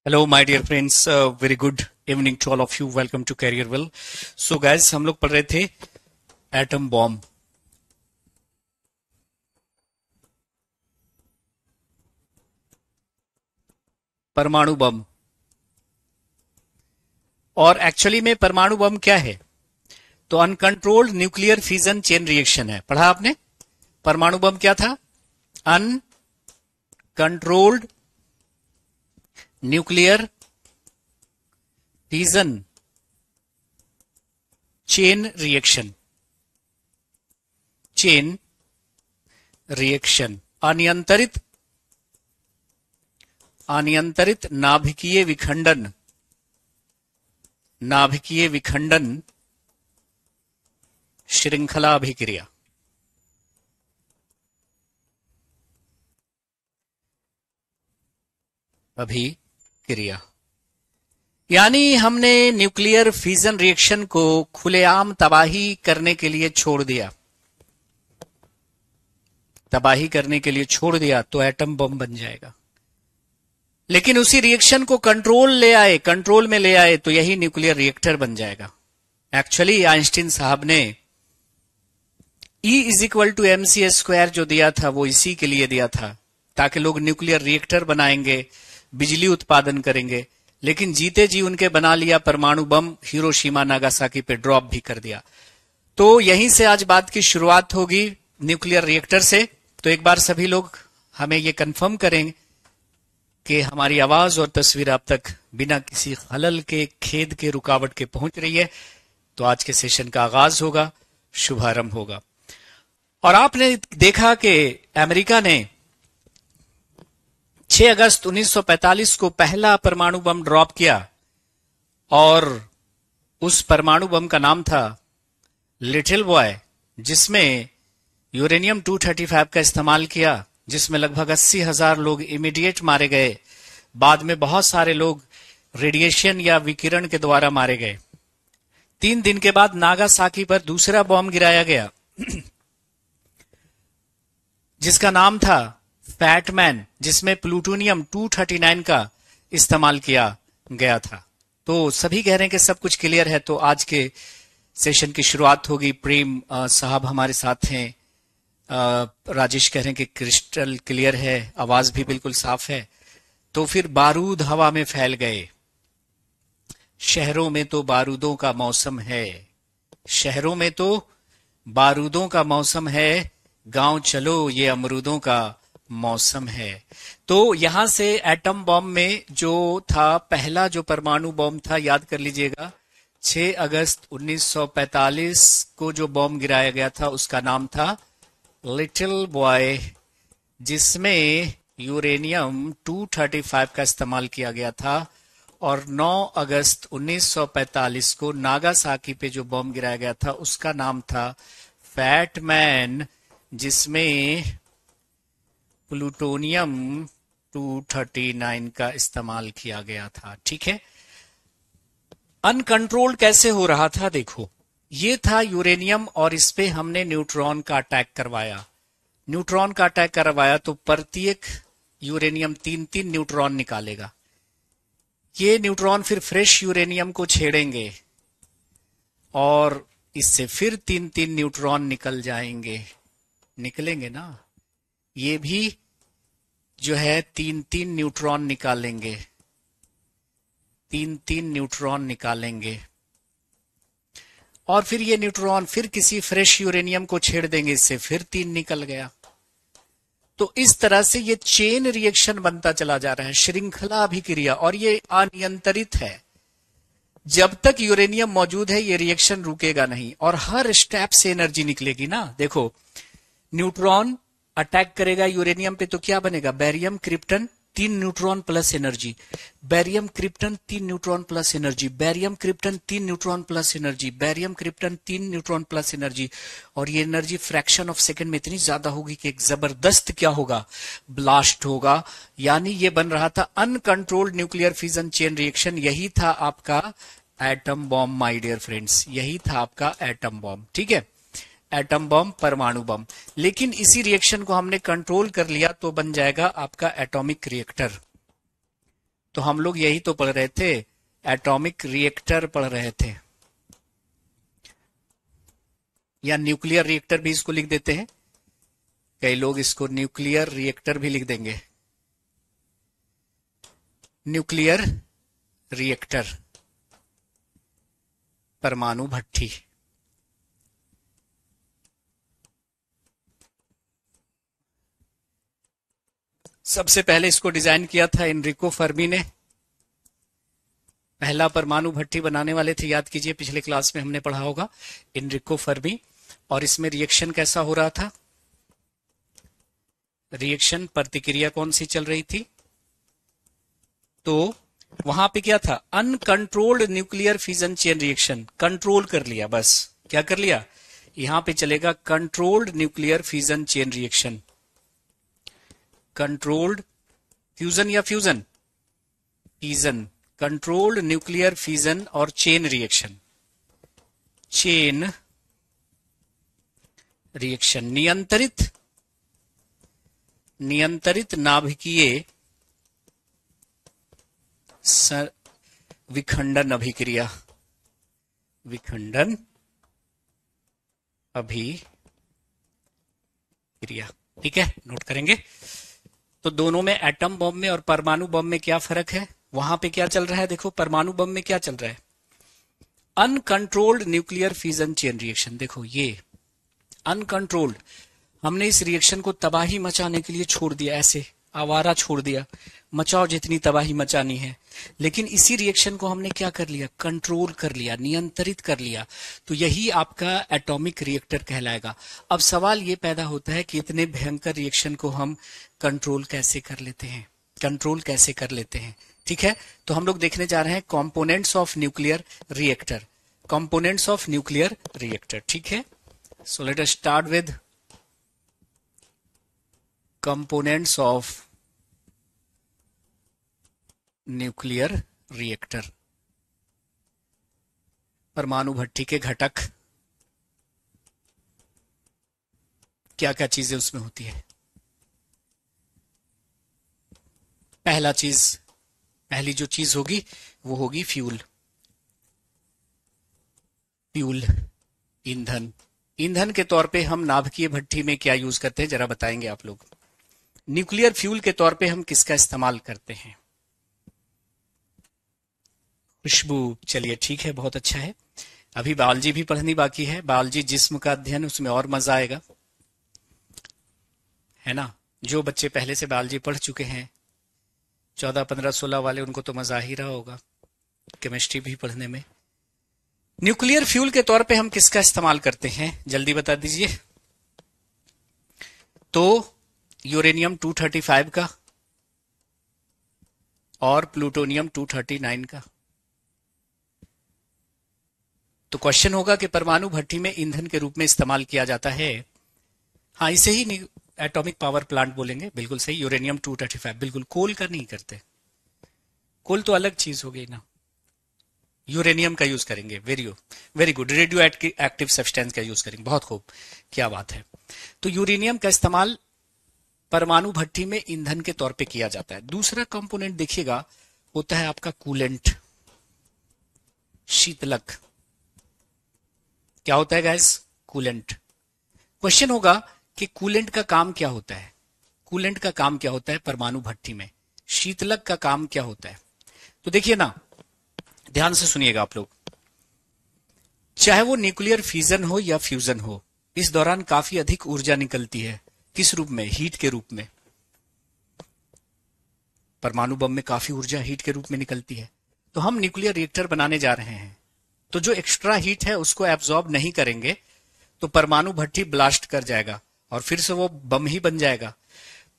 Hello my dear friends, very good evening to all of you. Welcome to career well. So guys, हम लोग पढ़ रहे थे atom bomb. परमाणु बम। और एक्चुअली में परमाणु बम क्या है? तो uncontrolled nuclear fission chain reaction है। पढ़ा आपने? परमाणु बम क्या था? Uncontrolled nuclear fission chain reaction. Chain reaction अनियंत्रित नाभिकीय विखंडन श्रृंखला अभिक्रिया। यानी हमने न्यूक्लियर फिजन रिएक्शन को खुलेआम तबाही करने के लिए छोड़ दिया तो एटम बम बन जाएगा। लेकिन उसी रिएक्शन को कंट्रोल में ले आए तो यही न्यूक्लियर रिएक्टर बन जाएगा। एक्चुअली आइंस्टीन साहब ने E=mc² जो दिया था वो इसी के लिए दिया था, ताकि लोग न्यूक्लियर रिएक्टर बनाएंगे, बिजली उत्पादन करेंगे। लेकिन जीते जी उनके बना लिया परमाणु बम, हिरोशिमा नागासाकी पे ड्रॉप भी कर दिया। तो यहीं से आज बात की शुरुआत होगी, न्यूक्लियर रिएक्टर से। तो एक बार सभी लोग हमें ये कंफर्म करें कि हमारी आवाज और तस्वीर आप तक बिना किसी खलल के, खेद के, रुकावट के पहुंच रही है। तो आज के सेशन का आगाज होगा, शुभारंभ होगा। और आपने देखा कि अमेरिका ने 6 अगस्त 1945 को पहला परमाणु बम ड्रॉप किया, और उस परमाणु बम का नाम था लिटिल बॉय, जिसमें यूरेनियम 235 का इस्तेमाल किया, जिसमें लगभग 80,000 लोग इमीडिएट मारे गए। बाद में बहुत सारे लोग रेडिएशन या विकिरण के द्वारा मारे गए। 3 दिन के बाद नागासाकी पर दूसरा बॉम्ब गिराया गया जिसका नाम था फैटमैन, जिसमें प्लूटोनियम 239 का इस्तेमाल किया गया था। तो सभी कह रहे हैं कि सब कुछ क्लियर है। तो आज के सेशन की शुरुआत होगी। प्रेम साहब हमारे साथ हैं। राजेश कह रहे हैं कि क्रिस्टल क्लियर है, आवाज भी बिल्कुल साफ है। तो फिर बारूद हवा में फैल गए, शहरों में तो बारूदों का मौसम है, गांव चलो ये अमरूदों का मौसम है। तो यहां से एटम बॉम्ब में जो था, पहला जो परमाणु बॉम्ब था, याद कर लीजिएगा, 6 अगस्त 1945 को जो बॉम्ब गिराया गया था उसका नाम था लिटिल बॉय, जिसमें यूरेनियम 235 का इस्तेमाल किया गया था। और 9 अगस्त 1945 को नागासाकी पे जो बॉम्ब गिराया गया था उसका नाम था फैटमैन, जिसमें प्लूटोनियम 239 का इस्तेमाल किया गया था। ठीक है। अनकंट्रोल्ड कैसे हो रहा था? देखो, ये था यूरेनियम और इस पे हमने न्यूट्रॉन का अटैक करवाया। तो प्रत्येक यूरेनियम 3-3 न्यूट्रॉन निकालेगा। ये न्यूट्रॉन फिर फ्रेश यूरेनियम को छेड़ेंगे और इससे फिर 3-3 न्यूट्रॉन निकलेंगे ना। ये भी जो है 3-3 न्यूट्रॉन निकालेंगे। और फिर ये न्यूट्रॉन फिर किसी फ्रेश यूरेनियम को छेड़ देंगे, इससे फिर 3 निकल गया। तो इस तरह से ये चेन रिएक्शन बनता चला जा रहा है, श्रृंखला अभिक्रिया, और ये अनियंत्रित है। जब तक यूरेनियम मौजूद है ये रिएक्शन रुकेगा नहीं, और हर स्टेप से एनर्जी निकलेगी ना। देखो, न्यूट्रॉन अटैक करेगा यूरेनियम पे तो क्या बनेगा? Barium krypton 3 neutron plus energy, barium krypton 3 neutron plus energy, barium krypton 3 neutron plus energy, barium krypton 3 neutron plus energy. और ये एनर्जी फ्रैक्शन ऑफ सेकंड में इतनी ज्यादा होगी कि एक जबरदस्त क्या होगा? ब्लास्ट होगा। यानी ये बन रहा था uncontrolled nuclear fission chain reaction. यही था आपका atom bomb my dear friends, यही था आपका एटम बॉम्ब। ठीक है, एटम बम, परमाणु बम। लेकिन इसी रिएक्शन को हमने कंट्रोल कर लिया तो बन जाएगा आपका एटॉमिक रिएक्टर। तो हम लोग यही तो पढ़ रहे थे, एटॉमिक रिएक्टर पढ़ रहे थे, या न्यूक्लियर रिएक्टर भी इसको लिख देते हैं, कई लोग इसको न्यूक्लियर रिएक्टर भी लिख देंगे। न्यूक्लियर रिएक्टर, परमाणु भट्ठी। सबसे पहले इसको डिजाइन किया था एनरिको फर्मी ने, पहला परमाणु भट्ठी बनाने वाले थे, याद कीजिए पिछले क्लास में हमने पढ़ा होगा, एनरिको फर्मी। और इसमें रिएक्शन कैसा हो रहा था, रिएक्शन प्रतिक्रिया कौन सी चल रही थी, तो वहां पे क्या था, uncontrolled nuclear fission chain reaction, control कर लिया, बस क्या कर लिया, यहां पे चलेगा controlled nuclear fission chain reaction, controlled fusion या fusion, fission, controlled nuclear fission और चेन रिएक्शन, चेन रिएक्शन, नियंत्रित नाभिकीय विखंडन अभिक्रिया, विखंडन अभिक्रिया, ठीक है, नोट करेंगे। तो दोनों में, एटम बम में और परमाणु बम में क्या फर्क है, वहां पे क्या चल रहा है, देखो परमाणु बम में क्या चल रहा है, uncontrolled nuclear fission chain reaction, देखो ये अनकंट्रोल्ड, हमने इस रिएक्शन को तबाही मचाने के लिए छोड़ दिया, ऐसे आवारा छोड़ दिया, मचाओ जितनी तबाही मचानी है, लेकिन इसी रिएक्शन को हमने क्या कर लिया, कंट्रोल कर लिया, नियंत्रित कर लिया, तो यही आपका एटॉमिक रिएक्टर कहलाएगा। अब सवाल ये पैदा होता है कि इतने भयंकर रिएक्शन को हम कंट्रोल कैसे कर लेते हैं, कंट्रोल कैसे कर लेते हैं, ठीक है। तो हम लोग देखने जा रहे हैं components of nuclear reactor, components of nuclear reactor, ठीक है। So let us start with components of nuclear reactor, परमाणु भट्ठी के घटक, क्या क्या चीजें उसमें होती है। पहली जो चीज होगी वो होगी फ्यूल, फ्यूल ईंधन, ईंधन के तौर पे हम नाभिकीय भट्ठी में क्या यूज करते हैं जरा बताएंगे आप लोग। न्यूक्लियर फ्यूल के तौर पे हम किसका इस्तेमाल करते हैं, खुशबू, चलिए ठीक है, बहुत अच्छा है। अभी बायोलॉजी भी पढ़नी बाकी है, बायोलॉजी जिस्म का अध्ययन, उसमें और मजा आएगा, है ना। जो बच्चे पहले से बायोलॉजी पढ़ चुके हैं 14, 15, 16 वाले, उनको तो मजा ही रहा होगा केमिस्ट्री भी पढ़ने में। न्यूक्लियर फ्यूल के तौर पे हम किसका इस्तेमाल करते हैं, जल्दी बता दीजिए। तो यूरेनियम 235 का और प्लूटोनियम 239 का। तो क्वेश्चन होगा कि परमाणु भट्ठी में ईंधन के रूप में इस्तेमाल किया जाता है, हाँ इसे ही एटॉमिक पावर प्लांट बोलेंगे, बिल्कुल सही, यूरेनियम 235, बिल्कुल, कोल का नहीं करते, कोल तो अलग चीज हो गई ना, यूरेनियम का यूज करेंगे, very good, radio active substance का यूज करेंगे, बहुत खूब, क्या बात है। तो यूरेनियम का इस्तेमाल परमाणु भट्ठी में ईंधन के तौर पे किया जाता है। दूसरा कंपोनेंट देखिएगा होता है आपका कूलेंट, शीतलक, क्या होता है गाइस, कूलेंट। क्वेश्चन होगा कि कूलेंट का काम क्या होता है, कूलेंट का काम क्या होता है परमाणु भट्ठी में, शीतलक का काम क्या होता है। तो देखिए ना, ध्यान से सुनिएगा आप लोग, चाहे वो न्यूक्लियर फिजन हो या फ्यूजन हो, इस दौरान काफी अधिक ऊर्जा निकलती है, किस रूप में, हीट के रूप में। परमाणु बम में काफी ऊर्जा हीट के रूप में निकलती है। तो हम न्यूक्लियर रिएक्टर बनाने जा रहे हैं, तो जो एक्स्ट्रा हीट है उसको एब्जॉर्ब नहीं करेंगे, तो परमाणु भट्ठी ब्लास्ट कर जाएगा और फिर से वो बम ही बन जाएगा।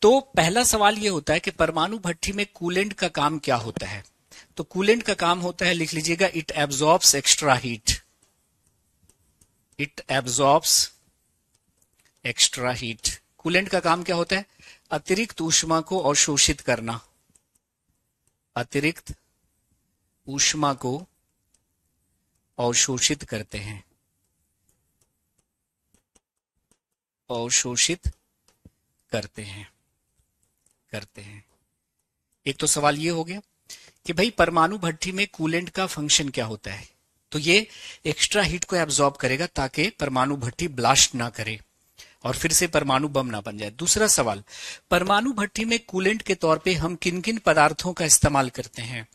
तो पहला सवाल ये होता है कि परमाणु भट्ठी में कूलेंट का काम क्या होता है। तो कूलेंट का काम होता है, लिख लीजिएगा, it absorbs extra heat, it absorbs extra heat. Coolant का काम क्या होता है, अतिरिक्त ऊष्मा को अवशोषित करना, अतिरिक्त ऊष्मा को अवशोषित करते हैं, अवशोषित करते हैं। एक तो सवाल ये हो गया। कि भाई परमाणु भट्ठी में कूलेंट का फंक्शन क्या होता है। तो ये एक्स्ट्रा हीट को एब्जॉर्ब करेगा ताकि परमाणु भट्ठी ब्लास्ट ना करे और फिर से परमाणु बम ना बन जाए। दूसरा सवाल, परमाणु भट्ठी में कूलेंट के तौर पे हम किन किन पदार्थों का इस्तेमाल करते हैं।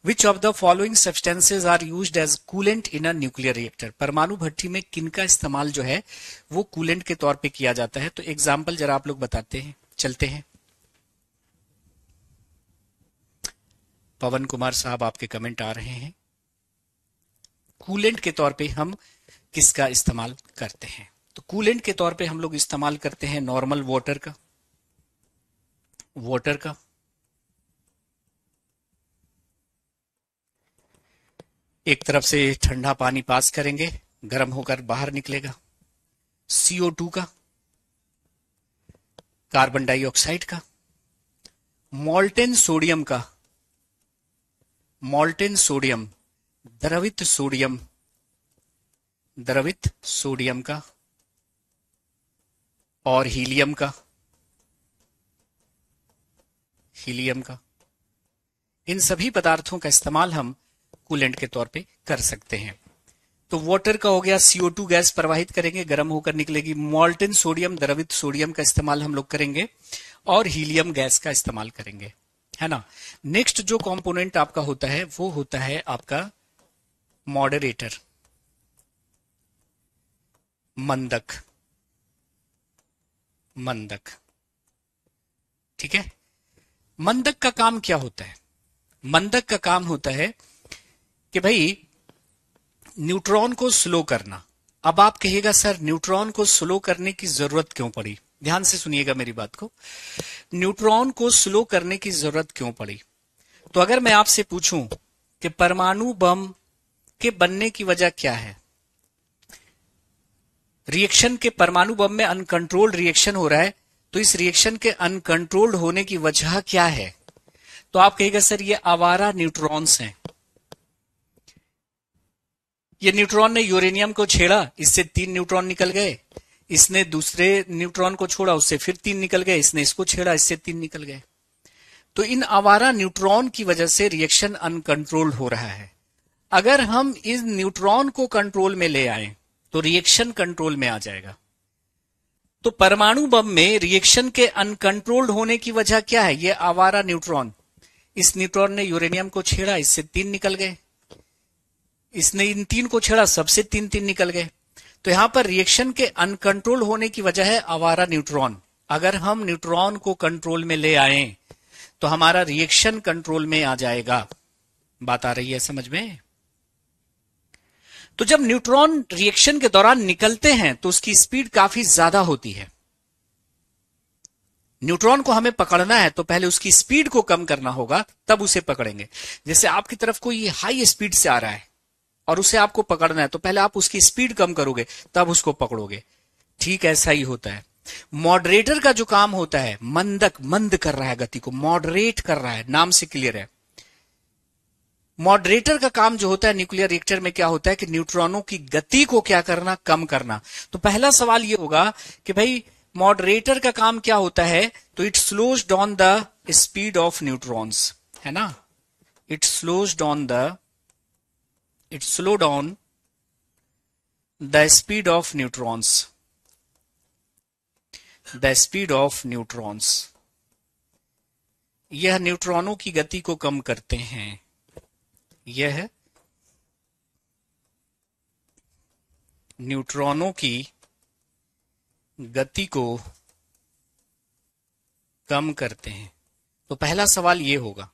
Which of the following substances are used as coolant in a nuclear reactor. परमाणु भट्ठी में किन का इस्तेमाल जो है वो कूलेंट के तौर पे किया जाता है। तो एग्जाम्पल जरा आप लोग बताते हैं, चलते हैं। पवन कुमार साहब आपके कमेंट आ रहे हैं। कूलेंट के तौर पे हम किसका इस्तेमाल करते हैं। तो कूलेंट के तौर पे हम लोग इस्तेमाल करते हैं नॉर्मल वाटर का, एक तरफ से ठंडा पानी पास करेंगे, गर्म होकर बाहर निकलेगा। CO2 का, कार्बन डाइऑक्साइड का, मोल्टेन सोडियम का, मोल्टेन सोडियम, द्रवित सोडियम, द्रवित सोडियम का, और हीलियम का, हीलियम का। इन सभी पदार्थों का इस्तेमाल हम कूलेंट के तौर पे कर सकते हैं। तो वाटर का हो गया, CO2 गैस प्रवाहित करेंगे, गर्म होकर निकलेगी। मोल्टेन सोडियम, द्रवित सोडियम का इस्तेमाल हम लोग करेंगे और हीलियम गैस का इस्तेमाल करेंगे, है ना। नेक्स्ट जो कंपोनेंट आपका होता है वो होता है आपका मॉडरेटर, मंदक, मंदक, ठीक है। मंदक का काम क्या होता है। मंदक का काम होता है कि भाई न्यूट्रॉन को स्लो करना। अब आप कहिएगा सर न्यूट्रॉन को स्लो करने की जरूरत क्यों पड़ी। ध्यान से सुनिएगा मेरी बात को, न्यूट्रॉन को स्लो करने की जरूरत क्यों पड़ी। तो अगर मैं आपसे पूछूं कि परमाणु बम के बनने की वजह क्या है, रिएक्शन के, परमाणु बम में अनकंट्रोल्ड रिएक्शन हो रहा है, तो इस रिएक्शन के अनकंट्रोल्ड होने की वजह क्या है। तो आप कहिएगा सर ये आवारा न्यूट्रॉन्स हैं। ये न्यूट्रॉन ने यूरेनियम को छेड़ा, इससे 3 न्यूट्रॉन निकल गए, इसने दूसरे न्यूट्रॉन को छोड़ा, उससे फिर 3 निकल गए, इसने इसको छेड़ा, इससे 3 निकल गए। तो इन आवारा न्यूट्रॉन की वजह से रिएक्शन अनकंट्रोल्ड हो रहा है। अगर हम इस न्यूट्रॉन को कंट्रोल में ले आए तो रिएक्शन कंट्रोल में आ जाएगा। तो परमाणु बम में रिएक्शन के अनकंट्रोल्ड होने की वजह क्या है, ये आवारा न्यूट्रॉन। इस न्यूट्रॉन ने यूरेनियम को छेड़ा, इससे 3 निकल गए, इसने इन 3 को छेड़ा, सबसे 3 निकल गए। तो यहां पर रिएक्शन के अनकंट्रोल होने की वजह है आवारा न्यूट्रॉन। अगर हम न्यूट्रॉन को कंट्रोल में ले आए तो हमारा रिएक्शन कंट्रोल में आ जाएगा। बात आ रही है समझ में। तो जब न्यूट्रॉन रिएक्शन के दौरान निकलते हैं तो उसकी स्पीड काफी ज्यादा होती है। न्यूट्रॉन को हमें पकड़ना है तो पहले उसकी स्पीड को कम करना होगा, तब उसे पकड़ेंगे। जैसे आपकी तरफ कोई हाई स्पीड से आ रहा है और उसे आपको पकड़ना है तो पहले आप उसकी स्पीड कम करोगे तब उसको पकड़ोगे। ठीक ऐसा ही होता है। मॉडरेटर का जो काम होता है, मंदक, मंद कर रहा है गति को, मॉडरेट कर रहा है, नाम से क्लियर है। मॉडरेटर का काम जो होता है न्यूक्लियर रिएक्टर में क्या होता है कि न्यूट्रॉनों की गति को क्या करना, कम करना। तो पहला सवाल ये होगा कि भाई मॉडरेटर का काम क्या होता है, तो it slows down the speed of neutrons, है ना। It slow down the speed of neutrons, the speed of neutrons. यह न्यूट्रॉनों की गति को कम करते हैं, यह न्यूट्रॉनों की गति को कम करते हैं। तो पहला सवाल ये होगा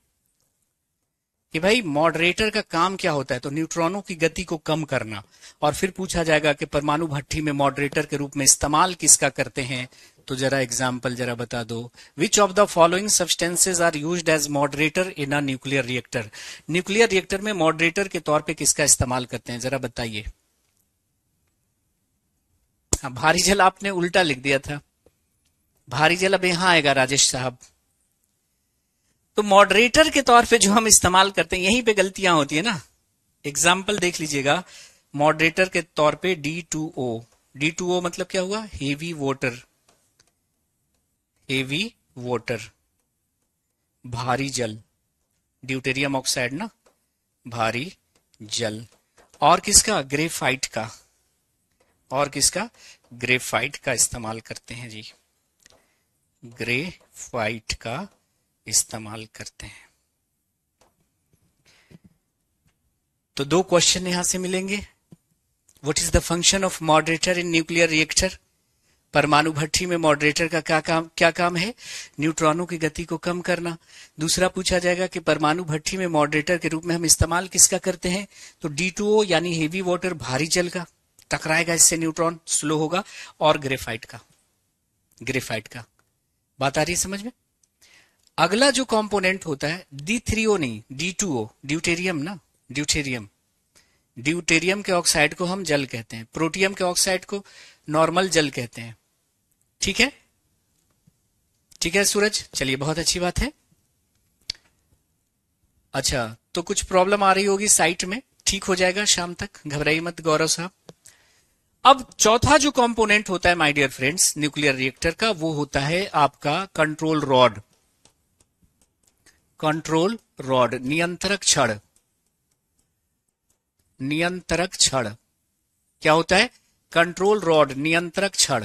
कि भाई मॉडरेटर का काम क्या होता है, तो न्यूट्रॉनों की गति को कम करना। और फिर पूछा जाएगा कि परमाणु भट्ठी में मॉडरेटर के रूप में इस्तेमाल किसका करते हैं। तो जरा एग्जाम्पल जरा बता दो। Which of the following substances are used as moderator in a nuclear reactor. Nuclear reactor में मॉडरेटर के तौर पे किसका इस्तेमाल करते हैं, जरा बताइए। हाँ, भारी जल आपने उल्टा लिख दिया था, भारी जल अब यहां आएगा राजेश साहब। तो मॉडरेटर के तौर पे जो हम इस्तेमाल करते हैं, यहीं पे गलतियां होती है ना। एग्जाम्पल देख लीजिएगा। मॉडरेटर के तौर पे D2O, D2O मतलब क्या हुआ, हेवी वाटर, हेवी वाटर, भारी जल। ड्यूटेरियम ऑक्साइड ना, भारी जल। और किसका? ग्रेफाइट का। और किसका? ग्रेफाइट का इस्तेमाल करते हैं जी, ग्रेफाइट का इस्तेमाल करते हैं। तो दो क्वेश्चन यहां से मिलेंगे। What is the function of moderator in nuclear reactor? परमाणु भट्ठी में मॉडरेटर का क्या काम है? न्यूट्रॉनों की गति को कम करना। दूसरा पूछा जाएगा कि परमाणु भट्ठी में मॉडरेटर के रूप में हम इस्तेमाल किसका करते हैं? तो D2O यानी हेवी वाटर, भारी जल का, टकराएगा इससे न्यूट्रॉन, स्लो होगा। और ग्रेफाइट का, ग्रेफाइट का। बात आ रही है समझ में? अगला जो कंपोनेंट होता है D3O नहीं, D2O, ड्यूटेरियम ना, ड्यूटेरियम। ड्यूटेरियम के ऑक्साइड को हम जल कहते हैं, प्रोटियम के ऑक्साइड को नॉर्मल जल कहते हैं। ठीक है, ठीक है सूरज, चलिए बहुत अच्छी बात है। अच्छा, तो कुछ प्रॉब्लम आ रही होगी साइट में, ठीक हो जाएगा शाम तक, घबराइए मत गौरव साहब। अब चौथा जो कंपोनेंट होता है my dear friends nuclear reactor का, वो होता है आपका कंट्रोल रॉड। कंट्रोल रॉड, नियंत्रक छड़। नियंत्रक छड़ क्या होता है? कंट्रोल रॉड, नियंत्रक छड़।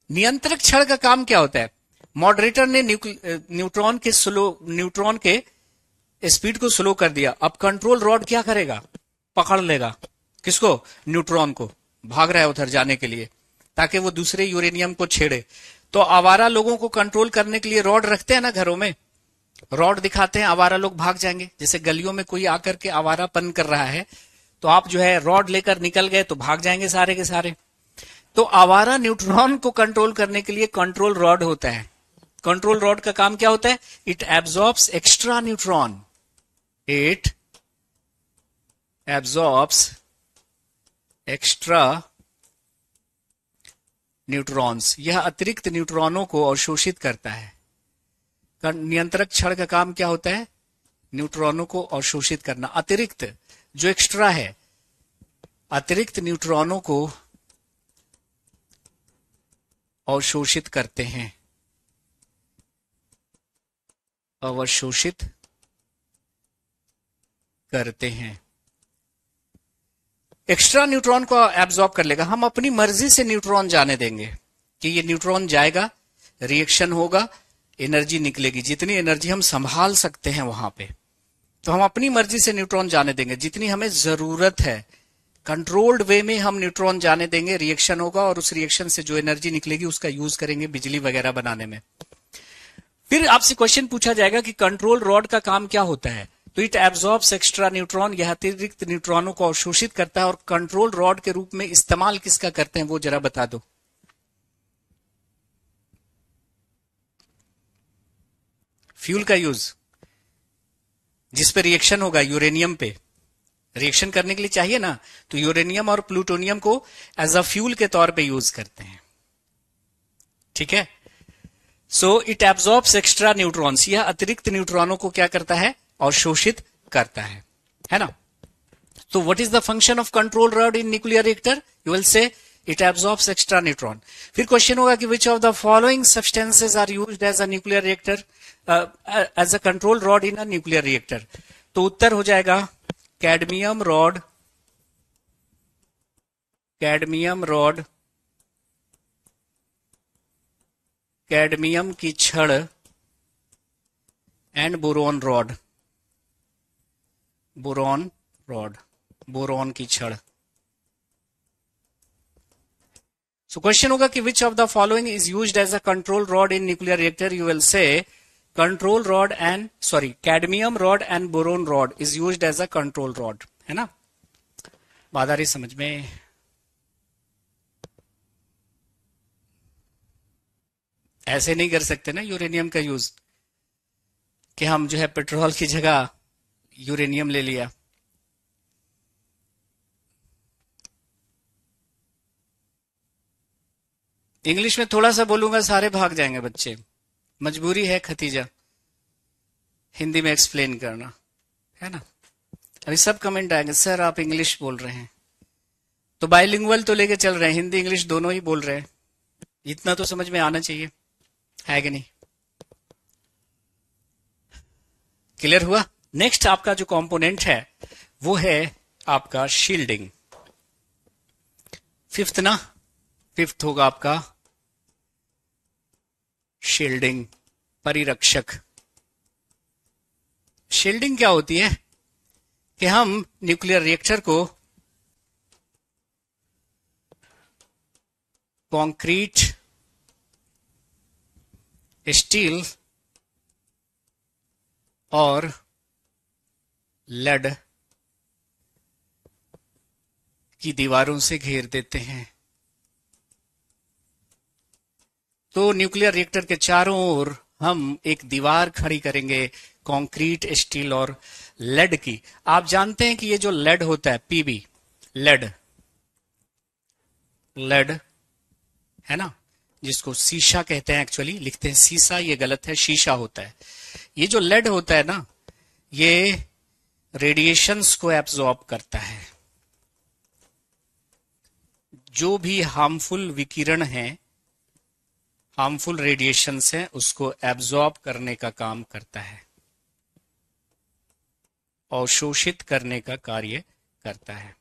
नियंत्रक छड़ का काम क्या होता है? मॉडरेटर ने न्यूट्रॉन के स्पीड को स्लो कर दिया। अब कंट्रोल रॉड क्या करेगा? पकड़ लेगा किसको? न्यूट्रॉन को, भाग रहा है उधर जाने के लिए, ताकि वो दूसरे यूरेनियम को छेड़े। तो आवारा लोगों को कंट्रोल करने के लिए रॉड रखते हैं ना घरों में, रॉड दिखाते हैं, आवारा लोग भाग जाएंगे। जैसे गलियों में कोई आकर के आवारापन कर रहा है, तो आप जो है रॉड लेकर निकल गए तो भाग जाएंगे सारे के सारे। तो आवारा न्यूट्रॉन को कंट्रोल करने के लिए कंट्रोल रॉड होता है। कंट्रोल रॉड का काम क्या होता है? It absorbs extra neutron, it absorbs extra neutrons, यह अतिरिक्त न्यूट्रॉनों को अवशोषित करता है। नियंत्रक छड़ का काम क्या होता है? न्यूट्रॉनों को अवशोषित करना, अतिरिक्त जो एक्स्ट्रा है, अतिरिक्त न्यूट्रॉनों को अवशोषित करते हैं, अवशोषित करते हैं। एक्स्ट्रा न्यूट्रॉन को एब्जॉर्ब कर लेगा। हम अपनी मर्जी से न्यूट्रॉन जाने देंगे कि ये न्यूट्रॉन जाएगा, रिएक्शन होगा, एनर्जी निकलेगी, जितनी एनर्जी हम संभाल सकते हैं वहां पे, तो हम अपनी मर्जी से न्यूट्रॉन जाने देंगे, जितनी हमें जरूरत है। कंट्रोल्ड वे में हम न्यूट्रॉन जाने देंगे, रिएक्शन होगा और उस रिएक्शन से जो एनर्जी निकलेगी उसका यूज करेंगे बिजली वगैरह बनाने में। फिर आपसे क्वेश्चन पूछा जाएगा कि कंट्रोल रॉड का काम क्या होता है? तो इट एब्जॉर्ब्स एक्स्ट्रा न्यूट्रॉन, यह अतिरिक्त न्यूट्रॉनों को अवशोषित करता है। और कंट्रोल रॉड के रूप में इस्तेमाल किसका करते हैं वो जरा बता दो। फ्यूल का यूज, जिस पे रिएक्शन होगा, यूरेनियम पे रिएक्शन करने के लिए चाहिए ना, तो यूरेनियम और प्लूटोनियम को एज अ फ्यूल के तौर पे यूज करते हैं। ठीक है, so it absorbs extra neutrons, यह अतिरिक्त न्यूट्रॉनों को क्या करता है? अवशोषित करता है ना। तो what is the function of control rod in nuclear reactor? You will say it absorbs extra neutron. फिर क्वेश्चन होगा कि which of the following substances are used as a nuclear reactor, as a control rod in a nuclear reactor? तो उत्तर हो जाएगा cadmium rod, cadmium rod, cadmium की छड़ and boron rod, boron rod, boron की छड़। सो क्वेश्चन होगा कि which of the following is used as a control rod in nuclear reactor? You will say control rod and cadmium rod and boron rod is used as a control rod, है ना। बात आ रही समझ में? ऐसे नहीं कर सकते ना यूरेनियम का यूज कि हम जो है पेट्रोल की जगह यूरेनियम ले लिया। इंग्लिश में थोड़ा सा बोलूंगा सारे भाग जाएंगे बच्चे, मजबूरी है खतीजा हिंदी में एक्सप्लेन करना, है ना। अभी सब कमेंट आएंगे, सर आप इंग्लिश बोल रहे हैं, तो बाइलिंगुअल तो लेके चल रहे हैं, हिंदी इंग्लिश दोनों ही बोल रहे हैं, इतना तो समझ में आना चाहिए, है कि नहीं। क्लियर हुआ। नेक्स्ट आपका जो कंपोनेंट है वो है आपका शील्डिंग। फिफ्थ ना, फिफ्थ होगा आपका शील्डिंग, परिरक्षक। शील्डिंग क्या होती है कि हम न्यूक्लियर रिएक्टर को कंक्रीट, स्टील और लेड की दीवारों से घेर देते हैं। तो न्यूक्लियर रिएक्टर के चारों ओर हम एक दीवार खड़ी करेंगे कंक्रीट, स्टील और लेड की। आप जानते हैं कि ये जो लेड होता है, पीबी, लेड, लेड है ना, जिसको शीशा कहते हैं, एक्चुअली लिखते हैं सीसा, ये गलत है, शीशा होता है। ये जो लेड होता है ना, ये रेडिएशंस को एब्जॉर्ब करता है। जो भी हार्मफुल विकिरण है, हार्मफुल रेडिएशंस हैं, उसको एब्जॉर्ब करने का काम करता है, अवशोषित करने का कार्य करता है।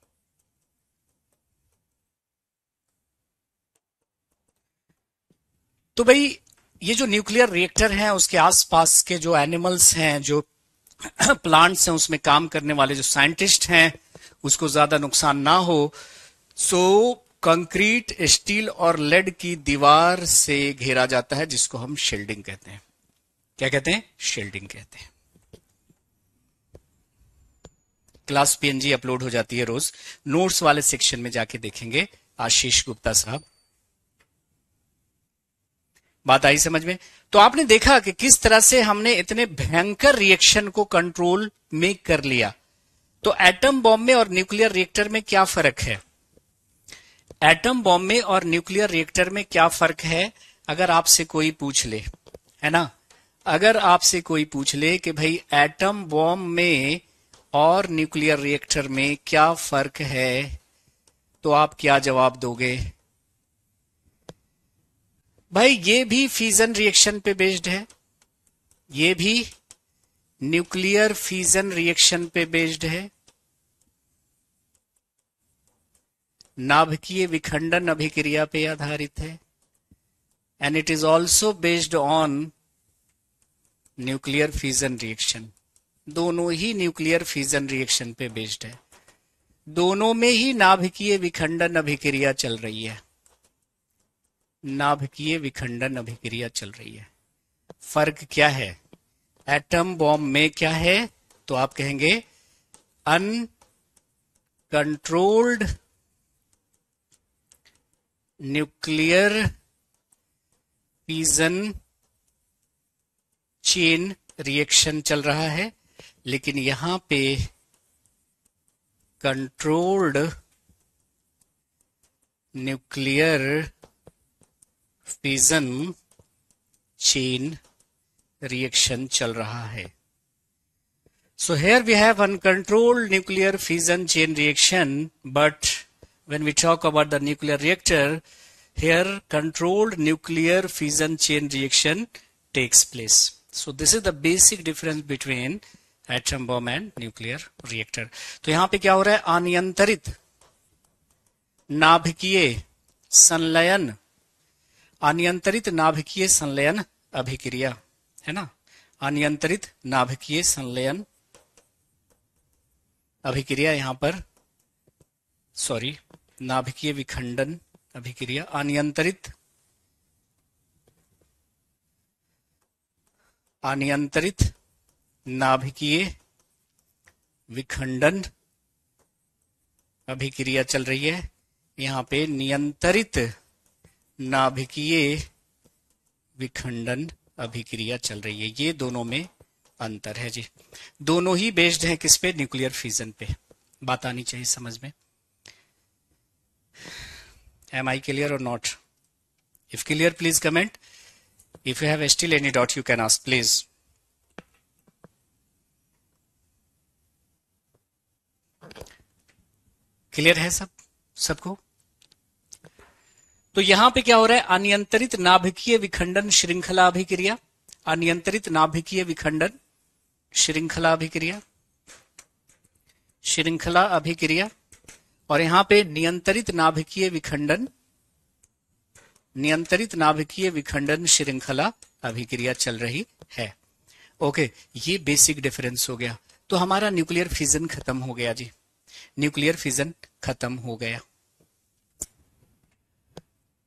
तो भाई ये जो न्यूक्लियर रिएक्टर है, उसके आसपास के जो एनिमल्स हैं, जो प्लांट्स हैं, उसमें काम करने वाले जो साइंटिस्ट हैं, उसको ज्यादा नुकसान ना हो, सो कंक्रीट, स्टील और लेड की दीवार से घेरा जाता है, जिसको हम शील्डिंग कहते हैं। क्या कहते हैं? शील्डिंग कहते हैं। क्लास पीएनजी अपलोड हो जाती है रोज, नोट्स वाले सेक्शन में जाके देखेंगे, आशीष गुप्ता साहब। बात आई समझ में? तो आपने देखा कि किस तरह से हमने इतने भयंकर रिएक्शन को कंट्रोल में कर लिया। तो एटम बॉम्ब में और न्यूक्लियर रिएक्टर में क्या फर्क है? एटम बॉम्ब में और न्यूक्लियर रिएक्टर में क्या फर्क है? अगर आपसे कोई पूछ ले, है ना, अगर आपसे कोई पूछ ले कि भाई एटम बॉम्ब में और न्यूक्लियर रिएक्टर में क्या फर्क है, तो आप क्या जवाब दोगे? भाई ये भी फिजन रिएक्शन पे बेस्ड है, ये भी न्यूक्लियर फिजन रिएक्शन पे बेस्ड है, नाभिकीय विखंडन अभिक्रिया पे आधारित है, and it is also based on nuclear fission reaction. दोनों ही न्यूक्लियर फिजन रिएक्शन पे बेस्ड है, दोनों में ही नाभिकीय विखंडन अभिक्रिया चल रही है, नाभिकीय विखंडन अभिक्रिया चल रही है। फर्क क्या है? एटम बॉम्ब में क्या है? तो आप कहेंगे uncontrolled nuclear fission chain reaction चल रहा है, लेकिन यहां पे controlled nuclear fission chain reaction चल रहा है। So here we have uncontrolled nuclear fission chain reaction, but when we talk about the nuclear reactor, here controlled nuclear fission chain reaction takes place. So this is the basic difference between atom bomb and nuclear reactor. तो यहां पे क्या हो रहा है? अनियंत्रित नाभिकीय संलयन, अनियंत्रित नाभिकीय संलयन अभिक्रिया, है ना, अनियंत्रित नाभिकीय संलयन अभिक्रिया, यहां पर सॉरी, नाभिकीय विखंडन अभिक्रिया, अनियंत्रित नाभिकीय विखंडन अभिक्रिया चल रही है। यहां पे नियंत्रित नाभिकीय विखंडन अभिक्रिया चल रही है। ये दोनों में अंतर है जी, दोनों ही बेस्ड हैं किस पे? न्यूक्लियर फिजन पे। बात आनी चाहिए समझ में। एम आई क्लियर और not? If clear please comment, if you have still any doubt you can ask please. Clear है सबको? तो यहां पे क्या हो रहा है? अनियंत्रित नाभिकीय विखंडन श्रृंखला अभिक्रिया, अनियंत्रित नाभिकीय विखंडन श्रृंखला अभिक्रिया, श्रृंखला अभिक्रिया, और यहां पे नियंत्रित नाभिकीय विखंडन, नियंत्रित नाभिकीय विखंडन श्रृंखला अभिक्रिया चल रही है। ओके, ये बेसिक डिफरेंस हो गया। तो हमारा न्यूक्लियर फिजन खत्म हो गया जी, न्यूक्लियर फिजन खत्म हो गया।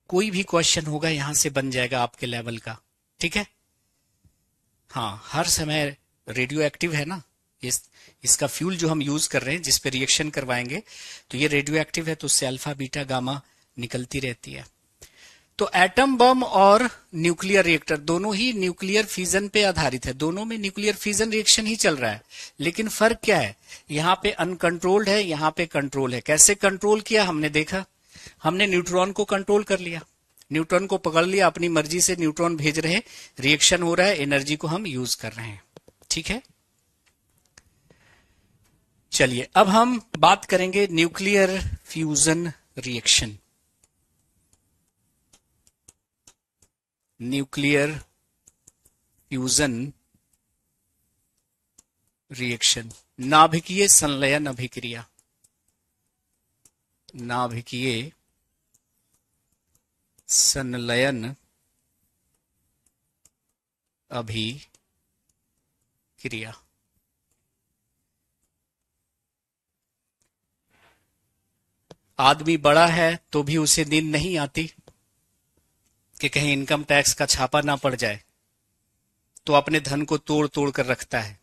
कोई भी क्वेश्चन होगा यहां से बन जाएगा आपके लेवल का, ठीक है। हाँ, हर समय रेडियो एक्टिव है ना, इसका फ्यूल जो हम यूज कर रहे हैं, जिस पे रिएक्शन करवाएंगे, तो ये रेडियो एक्टिव है, तो उससे अल्फा बीटा गामा निकलती रहती है। तो एटम बम और न्यूक्लियर रिएक्टर दोनों ही न्यूक्लियर फिजन पे आधारित है, दोनों में न्यूक्लियर फिजन रिएक्शन ही चल रहा है। लेकिन फर्क क्या है, यहाँ पे अनकंट्रोल्ड है, यहाँ पे कंट्रोल है। कैसे कंट्रोल किया हमने देखा, हमने न्यूट्रॉन को कंट्रोल कर लिया, न्यूट्रॉन को पकड़ लिया, अपनी मर्जी से न्यूट्रॉन भेज रहे हैं, रिएक्शन हो रहा है, एनर्जी को हम यूज कर रहे हैं, ठीक है। चलिए अब हम बात करेंगे nuclear fusion reaction. Nuclear fusion reaction, नाभिकीय संलयन अभिक्रिया, नाभिकीय संलयन अभिक्रिया। आदमी बड़ा है तो भी उसे नींद नहीं आती कि कहीं इनकम टैक्स का छापा ना पड़ जाए, तो अपने धन को तोड़ तोड़ कर रखता है।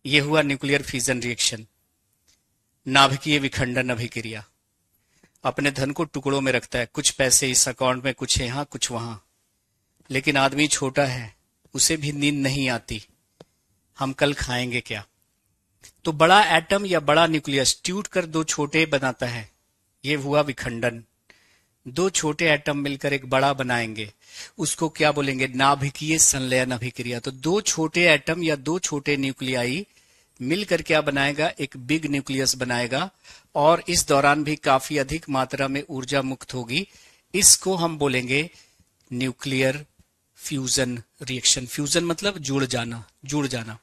यह हुआ न्यूक्लियर फिजन रिएक्शन, नाभिकीय विखंडन अभिक्रिया। अपने धन को टुकड़ों में रखता है, कुछ पैसे इस अकाउंट में, कुछ यहां कुछ वहां। लेकिन आदमी छोटा है, उसे भी नींद नहीं आती, हम कल खाएंगे क्या। तो बड़ा एटम या बड़ा न्यूक्लियस ट्यूट कर दो छोटे बनाता है, ये हुआ विखंडन। दो छोटे एटम मिलकर एक बड़ा बनाएंगे, उसको क्या बोलेंगे, नाभिकीय संलयन अभिक्रिया। तो दो छोटे एटम या दो छोटे न्यूक्लियाई मिलकर क्या बनाएगा, एक बिग न्यूक्लियस बनाएगा, और इस दौरान भी काफी अधिक मात्रा में ऊर्जा मुक्त होगी। इसको हम बोलेंगे न्यूक्लियर फ्यूजन रिएक्शन। फ्यूजन मतलब जुड़ जाना, जुड़ जाना।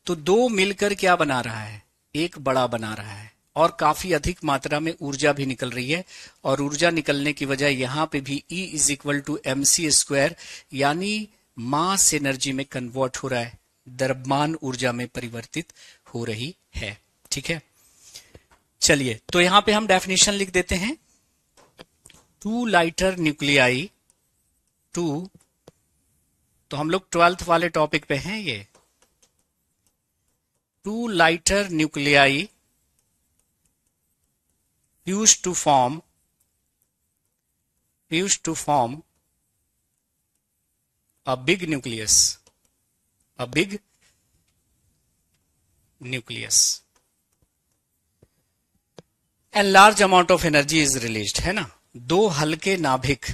तो दो मिलकर क्या बना रहा है, एक बड़ा बना रहा है, और काफी अधिक मात्रा में ऊर्जा भी निकल रही है। और ऊर्जा निकलने की वजह यहां पे भी E = mc², यानी मास एनर्जी में कन्वर्ट हो रहा है, द्रव्यमान ऊर्जा में परिवर्तित हो रही है, ठीक है। चलिए तो यहां पे हम डेफिनेशन लिख देते हैं। टू लाइटर न्यूक्लियाई, टू, तो हम लोग 12th वाले टॉपिक पे हैं ये। Two lighter nuclei fused to form a big nucleus, a big nucleus, and large amount of energy is released, है ना। दो हल्के नाभिक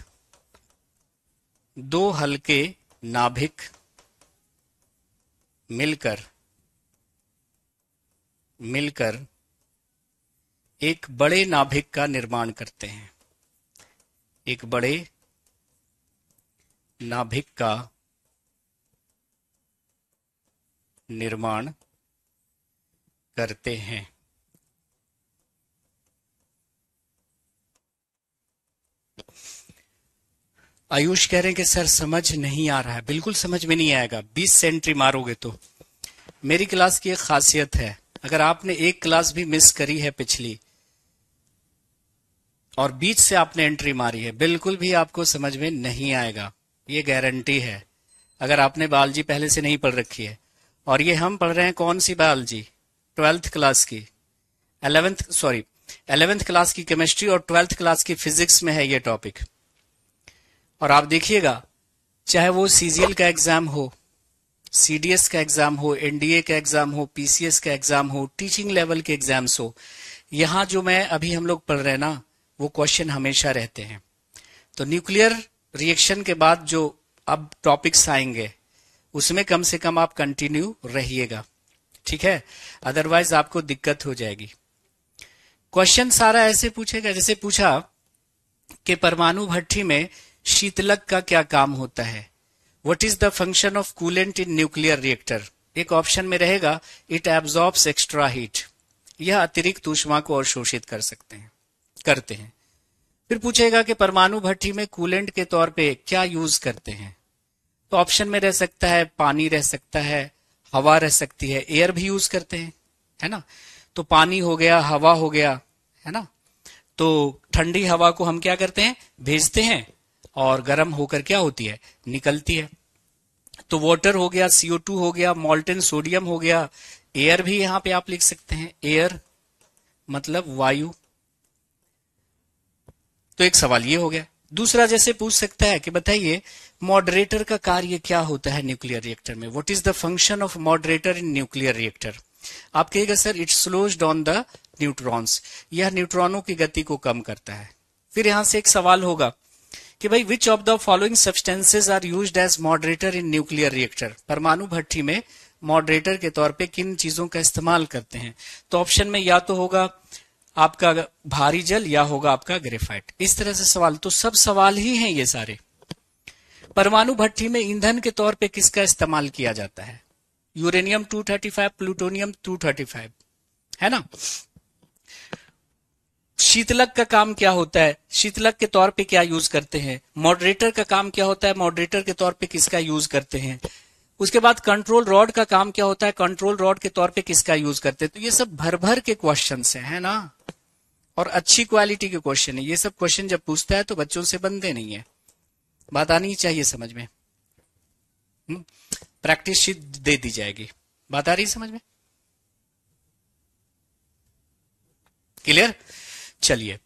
मिलकर एक बड़े नाभिक का निर्माण करते हैं, एक बड़े नाभिक का निर्माण करते हैं। आयुष कह रहे हैं कि सर समझ नहीं आ रहा है। बिल्कुल समझ में नहीं आएगा, 20 से एंट्री मारोगे तो। मेरी क्लास की एक खासियत है, अगर आपने एक क्लास भी मिस करी है पिछली और बीच से आपने एंट्री मारी है, बिल्कुल भी आपको समझ में नहीं आएगा, ये गारंटी है। अगर आपने बायोलॉजी पहले से नहीं पढ़ रखी है, और ये हम पढ़ रहे हैं कौन सी बायोलॉजी, 12th क्लास की, 11th क्लास की केमिस्ट्री और 12th क्लास की फिजिक्स में है ये टॉपिक। और आप देखिएगा, चाहे वो सीजीएल का एग्जाम हो, सीडीएस का एग्जाम हो, एनडीए का एग्जाम हो, पीसीएस का एग्जाम हो, टीचिंग लेवल के एग्जाम्स हो, यहां जो मैं अभी हम लोग पढ़ रहे हैं ना, वो क्वेश्चन हमेशा रहते हैं। तो न्यूक्लियर रिएक्शन के बाद जो अब टॉपिक्स आएंगे उसमें कम से कम आप कंटिन्यू रहिएगा, ठीक है, अदरवाइज आपको दिक्कत हो जाएगी। क्वेश्चन सारा ऐसे पूछेगा, जैसे पूछा कि परमाणु भट्ठी में शीतलक का क्या काम होता है, what is the function of coolant in nuclear reactor. एक ऑप्शन में रहेगा इट एब्जॉर्ब्स एक्स्ट्रा हीट, यह अतिरिक्त ऊष्मा को अवशोषित करते हैं। फिर पूछेगा कि परमाणु भट्ठी में कूलेंट के तौर पे क्या यूज करते हैं, तो ऑप्शन में रह सकता है पानी, रह सकता है हवा, रह सकती है एयर भी यूज करते हैं, है ना। तो पानी हो गया, हवा हो गया, है ना। तो ठंडी हवा को हम क्या करते हैं, भेजते हैं, और गर्म होकर क्या होती है, निकलती है। तो वाटर हो गया, CO2 हो गया, मोल्टेन सोडियम हो गया, एयर भी यहां पे आप लिख सकते हैं, एयर मतलब वायु। तो एक सवाल ये हो गया। दूसरा जैसे पूछ सकता है कि बताइए मॉडरेटर का कार्य क्या होता है न्यूक्लियर रिएक्टर में, what is the function of moderator in nuclear reactor. आप कहेगा sir it slows down the neutrons, यह न्यूट्रॉनों की गति को कम करता है। फिर यहां से एक सवाल होगा कि भाई which of the following substances are used as moderator in nuclear reactor, परमाणु भट्ठी में मॉडरेटर के तौर पे किन चीजों का इस्तेमाल करते हैं। तो ऑप्शन में या तो होगा आपका भारी जल या होगा आपका ग्रेफाइट। इस तरह से सवाल, तो सब सवाल ही हैं ये सारे। परमाणु भट्ठी में ईंधन के तौर पे किसका इस्तेमाल किया जाता है, यूरेनियम 235, प्लूटोनियम 235, है ना। शीतलक का काम क्या होता है, शीतलक के तौर पे क्या यूज करते हैं। मॉडरेटर का काम क्या होता है, मॉडरेटर के तौर पे किसका यूज करते हैं। उसके बाद कंट्रोल रॉड का काम क्या होता है, कंट्रोल रॉड के तौर पे किसका यूज करते हैं। तो ये सब भर भर के क्वेश्चन है ना, और अच्छी क्वालिटी के क्वेश्चन है। ये सब क्वेश्चन जब पूछता है तो बच्चों से बनते नहीं है, बात आनी चाहिए समझ में। प्रैक्टिस शीट दे दी जाएगी, बात आ रही है समझ में, क्लियर। चलिए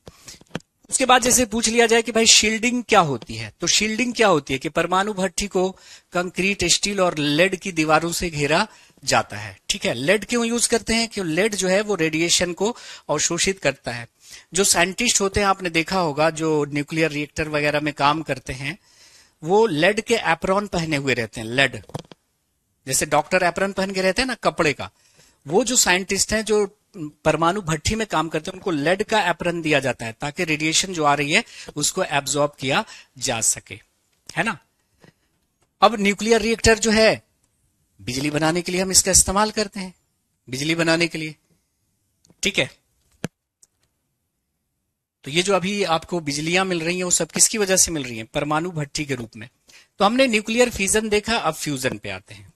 उसके बाद जैसे पूछ लिया जाए कि भाई शील्डिंग क्या होती है, तो शील्डिंग क्या होती है कि परमाणु भट्ठी को कंक्रीट, स्टील और लेड की दीवारों से घेरा जाता है। ठीक है, लेड क्यों यूज करते हैं, क्यों लेड जो है वो रेडिएशन को अवशोषित करता है। जो साइंटिस्ट होते हैं आपने देखा होगा, जो न्यूक्लियर रिएक्टर वगैरह में काम करते हैं, वो लेड के एप्रॉन पहने हुए रहते हैं। लेड जैसे डॉक्टर एप्रॉन पहन के रहते हैं ना कपड़े का, वो जो साइंटिस्ट हैं जो परमाणु भट्ठी में काम करते हैं उनको लेड का एप्रन दिया जाता है ताकि रेडिएशन जो आ रही है उसको एब्जॉर्ब किया जा सके, है ना। अब न्यूक्लियर रिएक्टर जो है बिजली बनाने के लिए हम इसका इस्तेमाल करते हैं, बिजली बनाने के लिए, ठीक है। तो ये जो अभी आपको बिजलियां मिल रही हैं वो सब किसकी वजह से मिल रही हैं, परमाणु भट्ठी के रूप में। तो हमने न्यूक्लियर फिजन देखा, अब फ्यूजन पे आते हैं।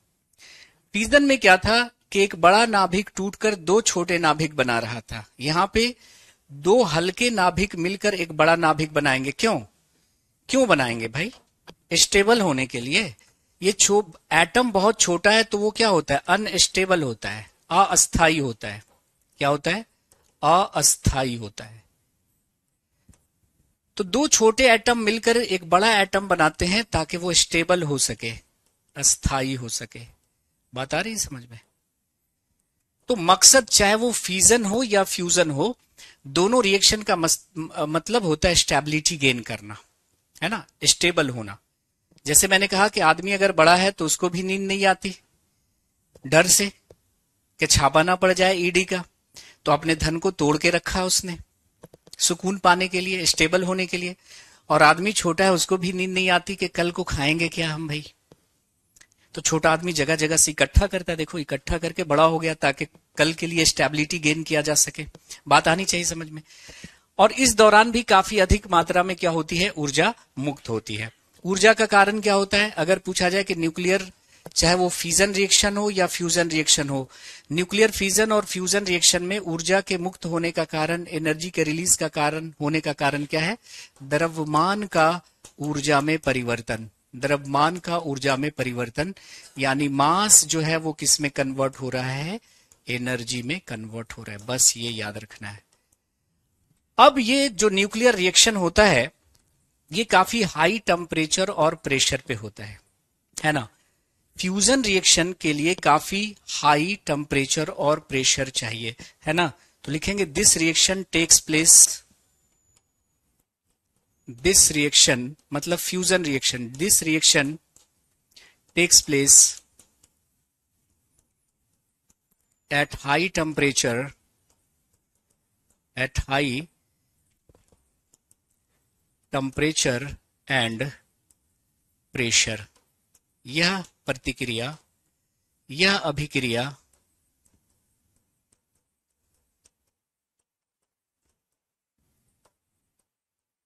फिजन में क्या था कि एक बड़ा नाभिक टूटकर दो छोटे नाभिक बना रहा था। यहां पे दो हल्के नाभिक मिलकर एक बड़ा नाभिक बनाएंगे। क्यों क्यों बनाएंगे भाई, स्टेबल होने के लिए। ये एटम बहुत छोटा है तो वो क्या होता है, अनस्टेबल होता है, अस्थाई होता है। क्या होता है, अस्थाई होता है। तो दो छोटे एटम मिलकर एक बड़ा एटम बनाते हैं ताकि वो स्टेबल हो सके, अस्थाई हो सके। बात आ रही है समझ में। तो मकसद चाहे वो फिजन हो या फ्यूजन हो, दोनों रिएक्शन का मतलब होता है स्टेबिलिटी गेन करना, है ना, स्टेबल होना। जैसे मैंने कहा कि आदमी अगर बड़ा है तो उसको भी नींद नहीं आती डर से कि छापा ना पड़ जाए ईडी का, तो अपने धन को तोड़ के रखा उसने सुकून पाने के लिए, स्टेबल होने के लिए। और आदमी छोटा है उसको भी नींद नहीं आती कि कल को खाएंगे क्या हम भाई। तो छोटा आदमी जगह जगह से इकट्ठा करता है, देखो इकट्ठा करके बड़ा हो गया ताकि कल के लिए स्टेबिलिटी गेन किया जा सके। बात आनी चाहिए समझ में। और इस दौरान भी काफी अधिक मात्रा में क्या होती है, ऊर्जा मुक्त होती है। ऊर्जा का कारण क्या होता है, अगर पूछा जाए कि न्यूक्लियर चाहे वो फिजन रिएक्शन हो या फ्यूजन रिएक्शन हो, न्यूक्लियर फिजन और फ्यूजन रिएक्शन में ऊर्जा के मुक्त होने का कारण, एनर्जी के रिलीज का कारण होने का कारण क्या है, द्रव्यमान का ऊर्जा में परिवर्तन। द्रव्यमान का ऊर्जा में परिवर्तन, यानी मास जो है वो किस में कन्वर्ट हो रहा है, एनर्जी में कन्वर्ट हो रहा है। बस ये याद रखना है। अब ये जो न्यूक्लियर रिएक्शन होता है ये काफी हाई टेम्परेचर और प्रेशर पे होता है ना। फ्यूजन रिएक्शन के लिए काफी हाई टेम्परेचर और प्रेशर चाहिए, है ना। तो लिखेंगे this reaction takes place, this reaction मतलब fusion reaction, this reaction takes place at high temperature, at high temperature and pressure. यह प्रतिक्रिया यह अभिक्रिया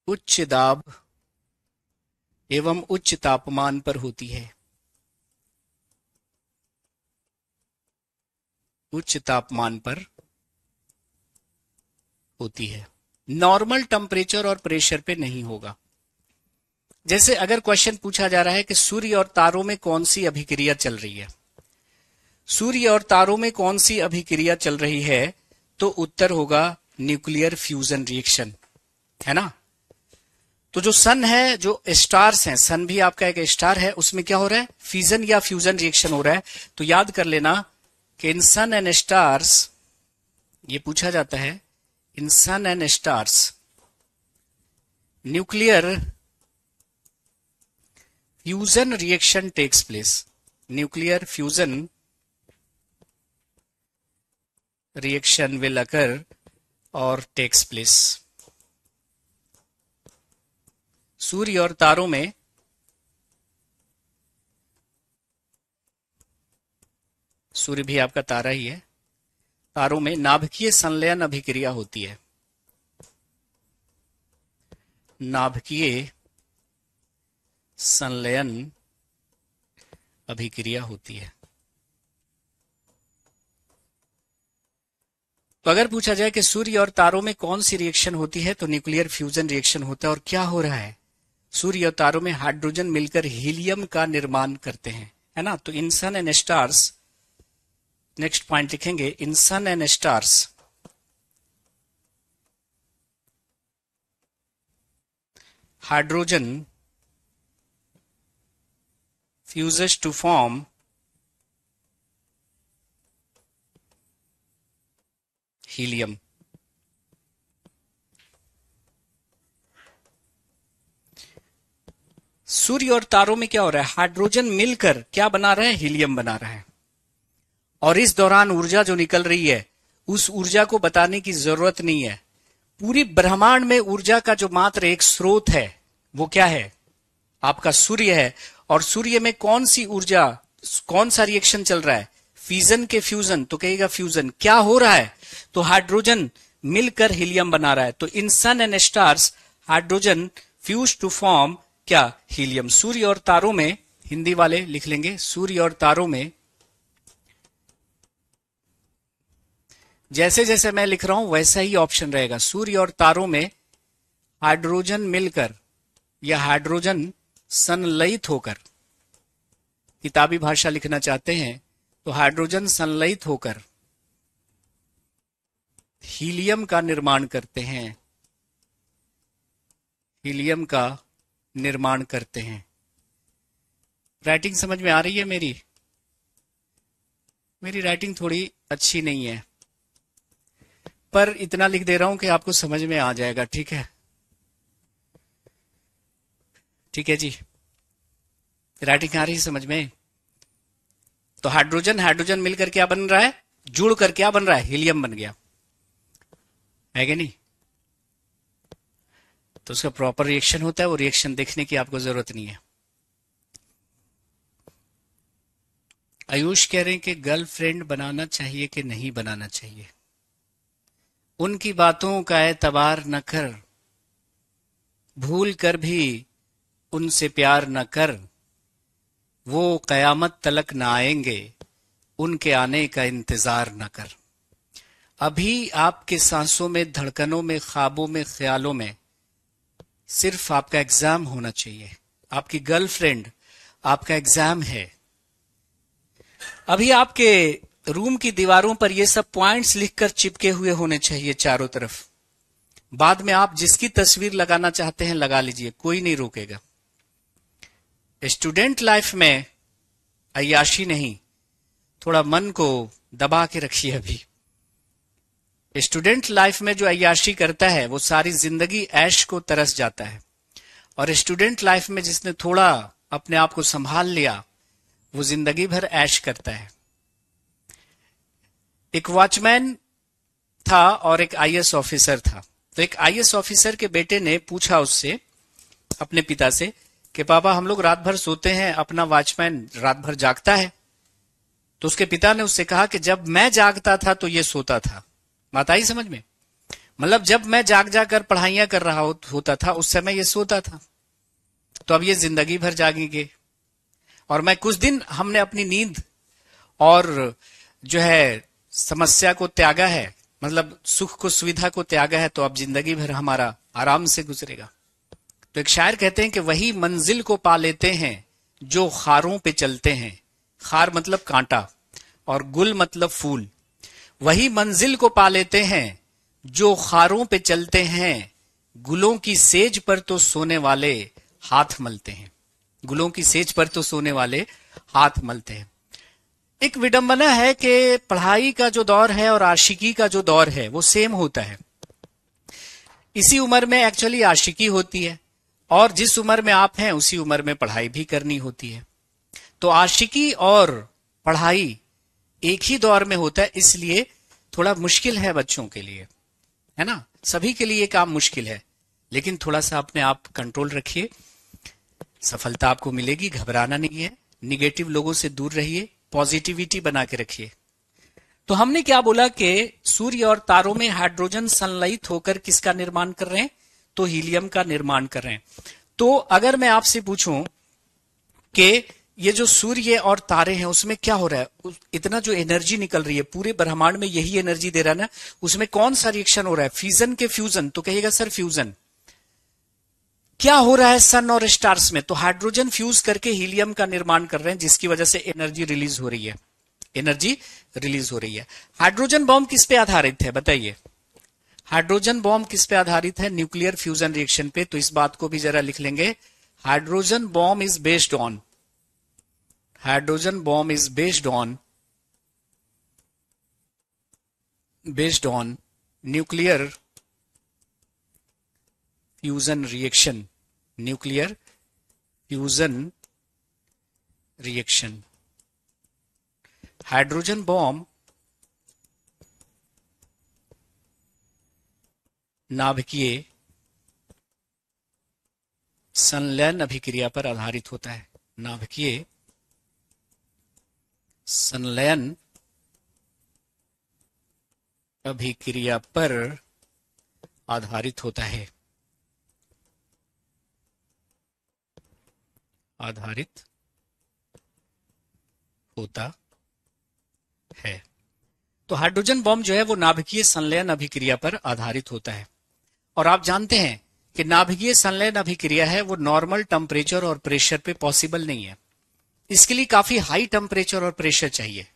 उच्च दाब एवं उच्च तापमान पर होती है। उच्च तापमान पर होती है, नॉर्मल टेम्परेचर और प्रेशर पे नहीं होगा। जैसे अगर क्वेश्चन पूछा जा रहा है कि सूर्य और तारों में कौन सी अभिक्रिया चल रही है, सूर्य और तारों में कौन सी अभिक्रिया चल रही है, तो उत्तर होगा न्यूक्लियर फ्यूजन रिएक्शन, है ना। तो जो सन है, जो स्टार्स हैं, सन भी आपका एक स्टार है, उसमें क्या हो रहा है, फ्यूजन या फ्यूजन रिएक्शन हो रहा है। तो याद कर लेना कि इन सन एंड स्टार्स, ये पूछा जाता है, in sun and stars nuclear fusion reaction takes place. Nuclear fusion reaction will occur और टेक्स प्लेस। सूर्य और तारों में सूर्य भी आपका तारा ही है, तारों में नाभिकीय संलयन अभिक्रिया होती है। नाभिकीय संलयन अभिक्रिया होती है। तो अगर पूछा जाए कि सूर्य और तारों में कौन सी रिएक्शन होती है, तो न्यूक्लियर फ्यूजन रिएक्शन होता है। और क्या हो रहा है, सूर्य और तारों में हाइड्रोजन मिलकर हीलियम का निर्माण करते हैं, है ना। तो in sun and stars, next point लिखेंगे, in sun and stars hydrogen fuses to form helium। सूर्य और तारों में क्या हो रहा है, हाइड्रोजन मिलकर क्या बना रहा है, हीलियम बना रहा है। और इस दौरान ऊर्जा जो निकल रही है, उस ऊर्जा को बताने की जरूरत नहीं है। पूरी ब्रह्मांड में ऊर्जा का जो मात्र एक स्रोत है, वो क्या है, आपका सूर्य है। और सूर्य में कौन सी ऊर्जा, कौन सा रिएक्शन चल रहा है, फ्यूजन के फ्यूजन, तो कहेगा फ्यूजन। क्या हो रहा है, तो हाइड्रोजन मिलकर हीलियम बना रहा है। तो in sun and stars hydrogen fuse to form क्या, हीलियम। सूर्य और तारों में, हिंदी वाले लिख लेंगे, सूर्य और तारों में, जैसे जैसे मैं लिख रहा हूं वैसा ही ऑप्शन रहेगा। सूर्य और तारों में हाइड्रोजन मिलकर या हाइड्रोजन संलयित होकर, किताबी भाषा लिखना चाहते हैं तो हाइड्रोजन संलयित होकर हीलियम का निर्माण करते हैं, हीलियम का निर्माण करते हैं। राइटिंग समझ में आ रही है मेरी? मेरी राइटिंग थोड़ी अच्छी नहीं है, पर इतना लिख दे रहा हूं कि आपको समझ में आ जाएगा, ठीक है। ठीक है जी, राइटिंग आ रही है समझ में? तो हाइड्रोजन हाइड्रोजन मिलकर क्या बन रहा है, जुड़कर क्या बन रहा है, हीलियम बन गया, है कि नहीं। तो उसका प्रॉपर रिएक्शन होता है, वो रिएक्शन देखने की आपको जरूरत नहीं है। आयुष कह रहे हैं कि गर्लफ्रेंड बनाना चाहिए कि नहीं बनाना चाहिए। उनकी बातों का एतबार न कर, भूल कर भी उनसे प्यार न कर, वो कयामत तलक न आएंगे, उनके आने का इंतजार न कर। अभी आपके सांसों में, धड़कनों में, ख्वाबों में, ख्यालों में सिर्फ आपका एग्जाम होना चाहिए। आपकी गर्लफ्रेंड आपका एग्जाम है। अभी आपके रूम की दीवारों पर ये सब पॉइंट्स लिखकर चिपके हुए होने चाहिए चारों तरफ। बाद में आप जिसकी तस्वीर लगाना चाहते हैं लगा लीजिए, कोई नहीं रोकेगा। स्टूडेंट लाइफ में अय्याशी नहीं, थोड़ा मन को दबा के रखिए। अभी स्टूडेंट लाइफ में जो अय्याशी करता है वो सारी जिंदगी ऐश को तरस जाता है, और स्टूडेंट लाइफ में जिसने थोड़ा अपने आप को संभाल लिया वो जिंदगी भर ऐश करता है। एक वॉचमैन था और एक आईएएस ऑफिसर था। तो एक आईएएस ऑफिसर के बेटे ने पूछा उससे, अपने पिता से, कि पापा हम लोग रात भर सोते हैं, अपना वॉचमैन रात भर जागता है, तो उसके पिता ने उससे कहा कि जब मैं जागता था तो ये सोता था। बात आई समझ में? मतलब जब मैं जाग जाकर पढ़ाइयां कर रहा होता था उस समय ये सोता था, तो अब ये जिंदगी भर जागेंगे। और मैं कुछ दिन हमने अपनी नींद और जो है समस्या को त्यागा है, मतलब सुख को सुविधा को त्यागा है, तो अब जिंदगी भर हमारा आराम से गुजरेगा। तो एक शायर कहते हैं कि वही मंजिल को पा लेते हैं जो खारों पे चलते हैं। खार मतलब कांटा और गुल मतलब फूल। वही मंजिल को पा लेते हैं जो खारों पे चलते हैं। गुलों की सेज पर तो सोने वाले हाथ मलते हैं। गुलों की सेज पर तो सोने वाले हाथ मलते हैं। एक विडंबना है कि पढ़ाई का जो दौर है और आशिकी का जो दौर है वो सेम होता है। इसी उम्र में एक्चुअली आशिकी होती है और जिस उम्र में आप हैं उसी उम्र में पढ़ाई भी करनी होती है। तो आशिकी और पढ़ाई एक ही दौर में होता है, इसलिए थोड़ा मुश्किल है बच्चों के लिए, है ना। सभी के लिए ये काम मुश्किल है, लेकिन थोड़ा सा अपने आप कंट्रोल रखिए, सफलता आपको मिलेगी। घबराना नहीं है, निगेटिव लोगों से दूर रहिए, पॉजिटिविटी बना के रखिए। तो हमने क्या बोला कि सूर्य और तारों में हाइड्रोजन संलयित होकर किसका निर्माण कर रहे हैं? तो हीलियम का निर्माण कर रहे हैं। तो अगर मैं आपसे पूछूं कि ये जो सूर्य और तारे हैं उसमें क्या हो रहा है, इतना जो एनर्जी निकल रही है पूरे ब्रह्मांड में यही एनर्जी दे रहा है ना, उसमें कौन सा रिएक्शन हो रहा है? फिजन के फ्यूजन? तो कहिएगा सर फ्यूजन। क्या हो रहा है सन और स्टार्स में? तो हाइड्रोजन फ्यूज करके हीलियम का निर्माण कर रहे हैं, जिसकी वजह से एनर्जी रिलीज हो रही है। एनर्जी रिलीज हो रही है। हाइड्रोजन बॉम्ब किस पे आधारित है बताइए? हाइड्रोजन बॉम्ब किस पे आधारित है? न्यूक्लियर फ्यूजन रिएक्शन पे। तो इस बात को भी जरा लिख लेंगे, hydrogen bomb is based on, hydrogen bomb is based on nuclear fusion reaction. Nuclear fusion reaction. Hydrogen bomb नाभिकीय संलयन अभिक्रिया पर आधारित होता है। नाभिकीय संलयन अभिक्रिया पर आधारित होता है, आधारित होता है। तो हाइड्रोजन बॉम्ब जो है वो नाभिकीय संलयन अभिक्रिया पर आधारित होता है। और आप जानते हैं कि नाभिकीय संलयन अभिक्रिया है वो नॉर्मल टेम्परेचर और प्रेशर पे पॉसिबल नहीं है। इसके लिए काफी हाई टेम्परेचर और प्रेशर चाहिए,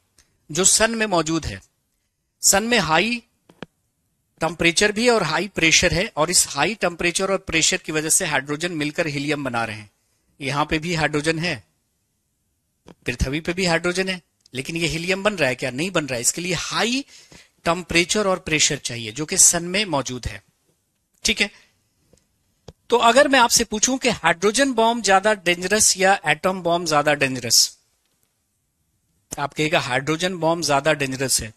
जो सन में मौजूद है। सन में हाई टेम्परेचर भी है और हाई प्रेशर है, और इस हाई टेम्परेचर और प्रेशर की वजह से हाइड्रोजन मिलकर हीलियम बना रहे हैं। यहां पे भी हाइड्रोजन है, पृथ्वी पे भी हाइड्रोजन है, लेकिन ये हीलियम बन रहा है क्या? नहीं बन रहा है। इसके लिए हाई टेम्परेचर और प्रेशर चाहिए, जो कि सन में मौजूद है। ठीक है। तो अगर मैं आपसे पूछूं कि हाइड्रोजन बॉम्ब ज्यादा डेंजरस या एटम बॉम्ब ज्यादा डेंजरस, आप कहेगा हाइड्रोजन बॉम्ब ज्यादा डेंजरस है।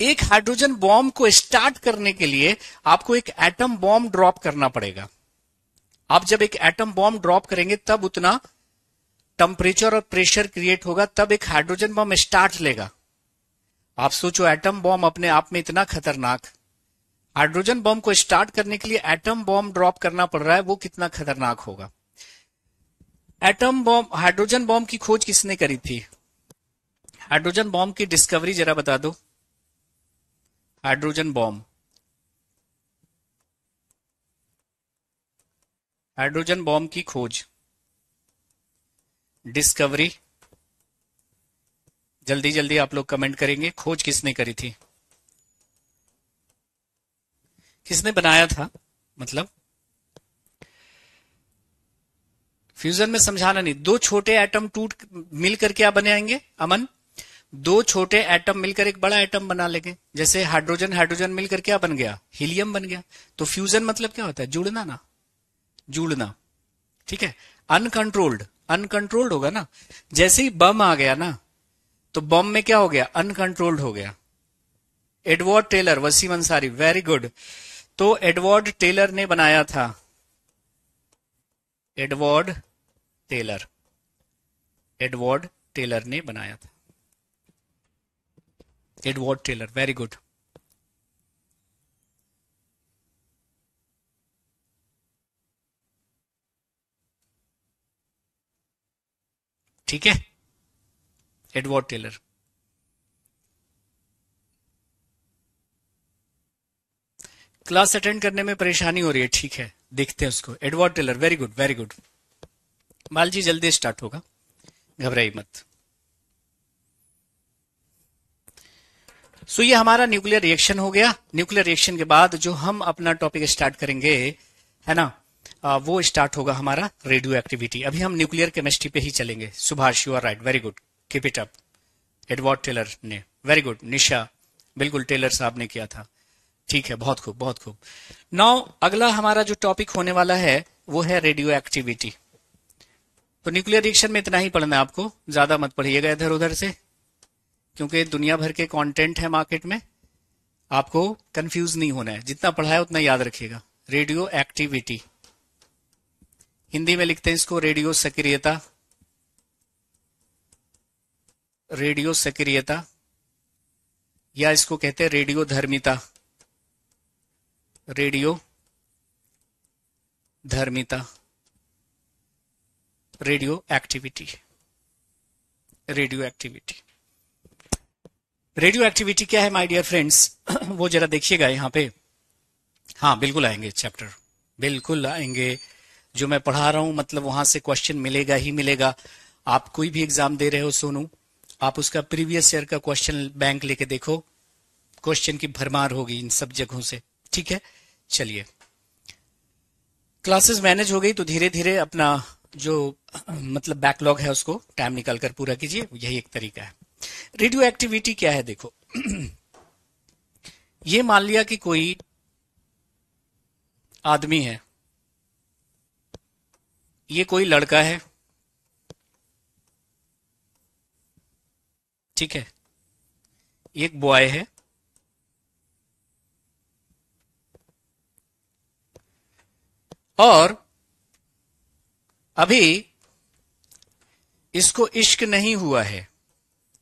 एक हाइड्रोजन बॉम्ब को स्टार्ट करने के लिए आपको एक एटम बॉम्ब ड्रॉप करना पड़ेगा। आप जब एक एटम बॉम्ब ड्रॉप करेंगे तब उतना टेम्परेचर और प्रेशर क्रिएट होगा, तब एक हाइड्रोजन बॉम्ब स्टार्ट लेगा। आप सोचो, एटम बॉम्ब अपने आप में इतना खतरनाक, हाइड्रोजन बॉम्ब को स्टार्ट करने के लिए एटम बॉम्ब ड्रॉप करना पड़ रहा है, वो कितना खतरनाक होगा। एटम बॉम्ब, हाइड्रोजन बॉम्ब की खोज किसने करी थी? हाइड्रोजन बॉम्ब की डिस्कवरी जरा बता दो। हाइड्रोजन बॉम्ब, हाइड्रोजन बॉम्ब की खोज, डिस्कवरी, जल्दी जल्दी आप लोग कमेंट करेंगे। खोज किसने करी थी? किसने बनाया था? मतलब फ्यूजन में समझाना नहीं, दो छोटे एटम टूट मिलकर क्या बनाएंगे अमन? दो छोटे एटम मिलकर एक बड़ा एटम बना लेंगे। जैसे हाइड्रोजन हाइड्रोजन मिलकर क्या बन गया? हीलियम बन गया। तो फ्यूजन मतलब क्या होता है? जुड़ना ना, जुड़ना। ठीक है। अनकंट्रोल्ड, अनकंट्रोल्ड होगा ना। जैसे ही बम आ गया ना, तो बम में क्या हो गया? अनकंट्रोल्ड हो गया। Edward Teller, Wasim Ansari, very good. तो एडवर्ड टेलर ने बनाया था, एडवर्ड टेलर, एडवर्ड टेलर ने बनाया था। Edward Teller, very good. ठीक है, एडवर्ड टेलर। क्लास अटेंड करने में परेशानी हो रही है, ठीक है, देखते हैं उसको। Edward Teller, very good very good. माल जी जल्दी स्टार्ट होगा, घबराइए मत। सो ये हमारा न्यूक्लियर रिएक्शन हो गया। न्यूक्लियर रिएक्शन के बाद जो हम अपना टॉपिक स्टार्ट करेंगे, है ना, वो स्टार्ट होगा हमारा रेडियो एक्टिविटी। अभी हम न्यूक्लियर केमिस्ट्री पे ही चलेंगे। Subhash, you are right, very good, keep it up. Edward Teller ने, वेरी गुड। निशा, बिल्कुल टेलर साहब ने किया था, ठीक है, बहुत खूब बहुत खूब। नाउ अगला हमारा जो टॉपिक होने वाला है वो है रेडियो एक्टिविटी। तो न्यूक्लियर रिएक्शन में इतना ही पढ़ना है आपको, ज्यादा मत पढ़िएगा इधर उधर से, क्योंकि दुनिया भर के कंटेंट है मार्केट में, आपको कंफ्यूज नहीं होना है। जितना पढ़ा है उतना याद रखिएगा। रेडियो एक्टिविटी, हिंदी में लिखते हैं इसको रेडियो सक्रियता, रेडियो सक्रियता, या इसको कहते हैं रेडियो धर्मिता, रेडियो धर्मिता, radioactivity, radioactivity. Radioactivity क्या है माय डियर फ्रेंड्स, वो जरा देखिएगा यहाँ पे। हाँ बिल्कुल आएंगे चैप्टर, बिल्कुल आएंगे। जो मैं पढ़ा रहा हूं मतलब वहां से क्वेश्चन मिलेगा ही मिलेगा। आप कोई भी एग्जाम दे रहे हो सोनू, आप उसका प्रीवियस ईयर का क्वेश्चन बैंक लेके देखो, क्वेश्चन की भरमार होगी इन सब जगहों से, ठीक है। चलिए, क्लासेस मैनेज हो गई तो धीरे धीरे अपना जो मतलब बैकलॉग है उसको टाइम निकाल कर पूरा कीजिए, यही एक तरीका है। रेडियो एक्टिविटी क्या है देखो, ये मान लिया कि कोई आदमी है, ये कोई लड़का है, ठीक है, एक बॉय है, और अभी इसको इश्क नहीं हुआ है,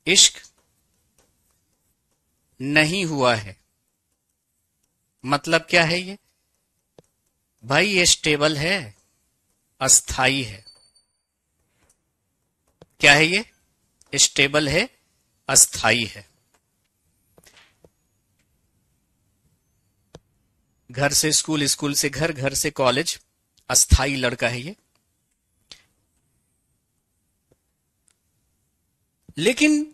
इश्क नहीं हुआ है। मतलब क्या है ये भाई, ये स्टेबल है, अस्थाई है। क्या है ये, स्टेबल है, अस्थाई है। घर से स्कूल, स्कूल से घर, घर से कॉलेज, अस्थाई लड़का है ये। लेकिन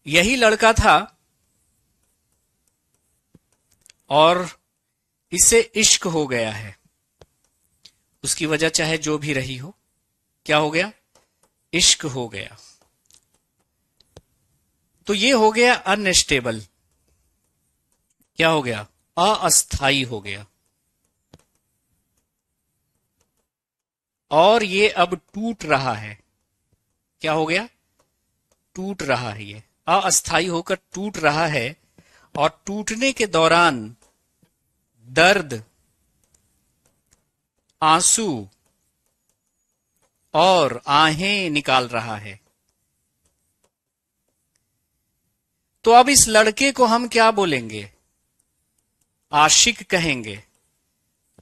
यही लड़का था और इसे इश्क हो गया है, उसकी वजह चाहे जो भी रही हो, क्या हो गया, इश्क हो गया। तो ये हो गया अनस्टेबल, क्या हो गया, अस्थाई हो गया। और ये अब टूट रहा है, क्या हो गया, टूट रहा है, ये अस्थाई होकर टूट रहा है। और टूटने के दौरान दर्द, आंसू और आहें निकाल रहा है। तो अब इस लड़के को हम क्या बोलेंगे, आशिक कहेंगे,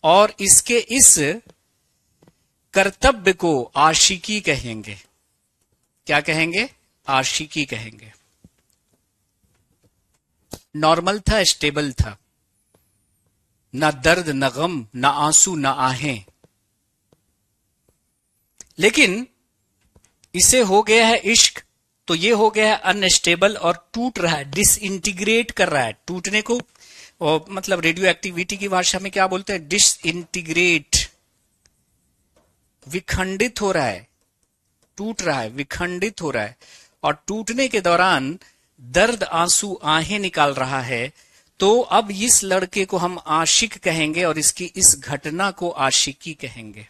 और इसके इस कर्तव्य को आशिकी कहेंगे। क्या कहेंगे, आशिकी कहेंगे। नॉर्मल था, स्टेबल था, ना दर्द न गम, ना आंसू ना आहें। लेकिन इसे हो गया है इश्क, तो ये हो गया है अनस्टेबल और टूट रहा है, डिसइंटीग्रेट कर रहा है। टूटने को और मतलब रेडियो एक्टिविटी की भाषा में क्या बोलते हैं, डिसइंटीग्रेट, विखंडित हो रहा है, टूट रहा है, विखंडित हो रहा है। और टूटने के दौरान दर्द, आंसू, आहें निकाल रहा है। तो अब इस लड़के को हम आशिक कहेंगे और इसकी इस घटना को आशिकी कहेंगे।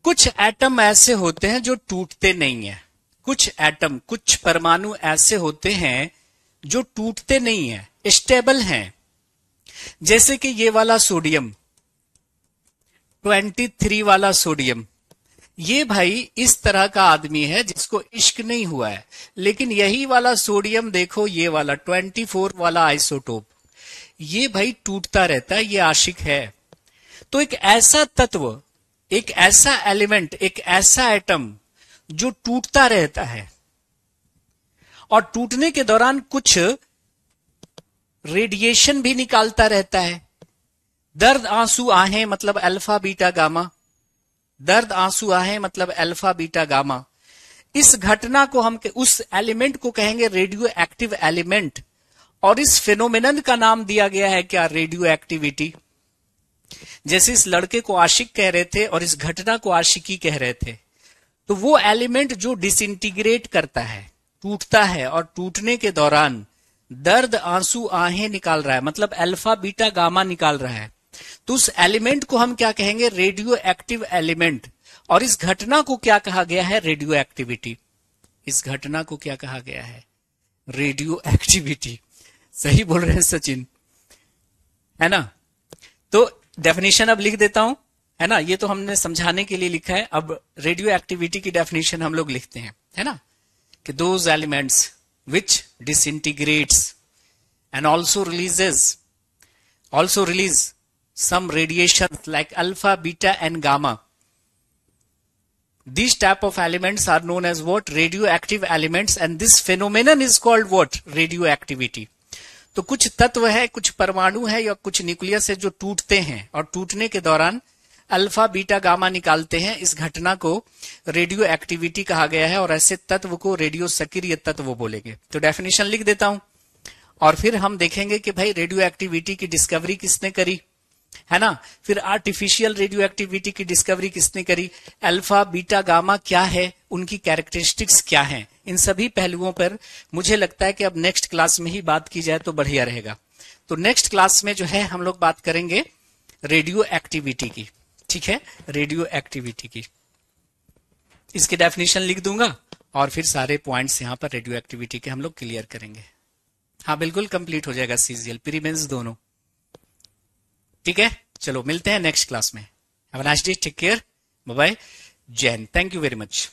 कुछ एटम ऐसे होते हैं जो टूटते नहीं है, कुछ एटम, कुछ परमाणु ऐसे होते हैं जो टूटते नहीं है, स्टेबल हैं। जैसे कि ये वाला सोडियम, 23 वाला सोडियम, ये भाई इस तरह का आदमी है जिसको इश्क नहीं हुआ है, लेकिन यही वाला सोडियम देखो, ये वाला 24 वाला आइसोटोप, ये भाई टूटता रहता है, ये आशिक है। तो एक ऐसा तत्व, एक ऐसा एलिमेंट, एक ऐसा एटम जो टूटता रहता है और टूटने के दौरान कुछ रेडिएशन भी निकालता रहता है। दर्द आंसू आहें मतलब अल्फा बीटा गामा, दर्द आंसू आहें मतलब अल्फा बीटा गामा। इस घटना को हम, उस एलिमेंट को कहेंगे रेडियो एक्टिव एलिमेंट, और इस फिनोमेनन का नाम दिया गया है क्या, रेडियो एक्टिविटी। जैसे इस लड़के को आशिक कह रहे थे और इस घटना को आशिकी कह रहे थे, तो वो एलिमेंट जो डिसइंटीग्रेट करता है, टूटता है, और टूटने के दौरान दर्द आंसू आहें निकाल रहा है मतलब अल्फा बीटा गामा निकाल रहा है, तो उस एलिमेंट को हम क्या कहेंगे, रेडियो एक्टिव एलिमेंट। और इस घटना को क्या कहा गया है, रेडियो एक्टिविटी। इस घटना को क्या कहा गया है, रेडियो एक्टिविटी। सही बोल रहे हैं सचिन, है ना। तो डेफिनेशन अब लिख देता हूं, है ना, ये तो हमने समझाने के लिए लिखा है। अब रेडियो एक्टिविटी की डेफिनेशन हम लोग लिखते हैं, है ना, कि those elements which डिसइंटीग्रेट्स and also release some radiation like alpha, beta and gamma. These type of elements are known as what, radioactive elements, and this phenomenon is called what, radioactivity. तो कुछ तत्व है, कुछ परमाणु है या कुछ न्यूक्लियस है जो टूटते हैं और टूटने के दौरान अल्फा बीटा गामा निकालते हैं। इस घटना को रेडियो एक्टिविटी कहा गया है और ऐसे तत्व को रेडियो सक्रिय तत्व बोलेंगे। तो डेफिनेशन लिख देता हूं और फिर हम देखेंगे कि भाई रेडियो एक्टिविटी की डिस्कवरी किसने करी, है ना। फिर आर्टिफिशियल रेडियो एक्टिविटी की डिस्कवरी किसने करी, अल्फा बीटा गामा क्या है, उनकी कैरेक्टरिस्टिक्स क्या हैं, इन सभी पहलुओं पर मुझे लगता है कि अब नेक्स्ट क्लास में ही बात की जाए तो बढ़िया रहेगा। तो नेक्स्ट क्लास में जो है हम लोग बात करेंगे रेडियो एक्टिविटी की, ठीक है, रेडियो एक्टिविटी की। इसकी डेफिनेशन लिख दूंगा और फिर सारे पॉइंट्स यहां पर रेडियो एक्टिविटी के हम लोग क्लियर करेंगे। हाँ बिल्कुल कंप्लीट हो जाएगा, सीजीएल प्री मेंस दोनों, ठीक है। चलो मिलते हैं नेक्स्ट क्लास में। Have a nice day, take care, bye bye, जय हिंद, थैंक यू वेरी मच।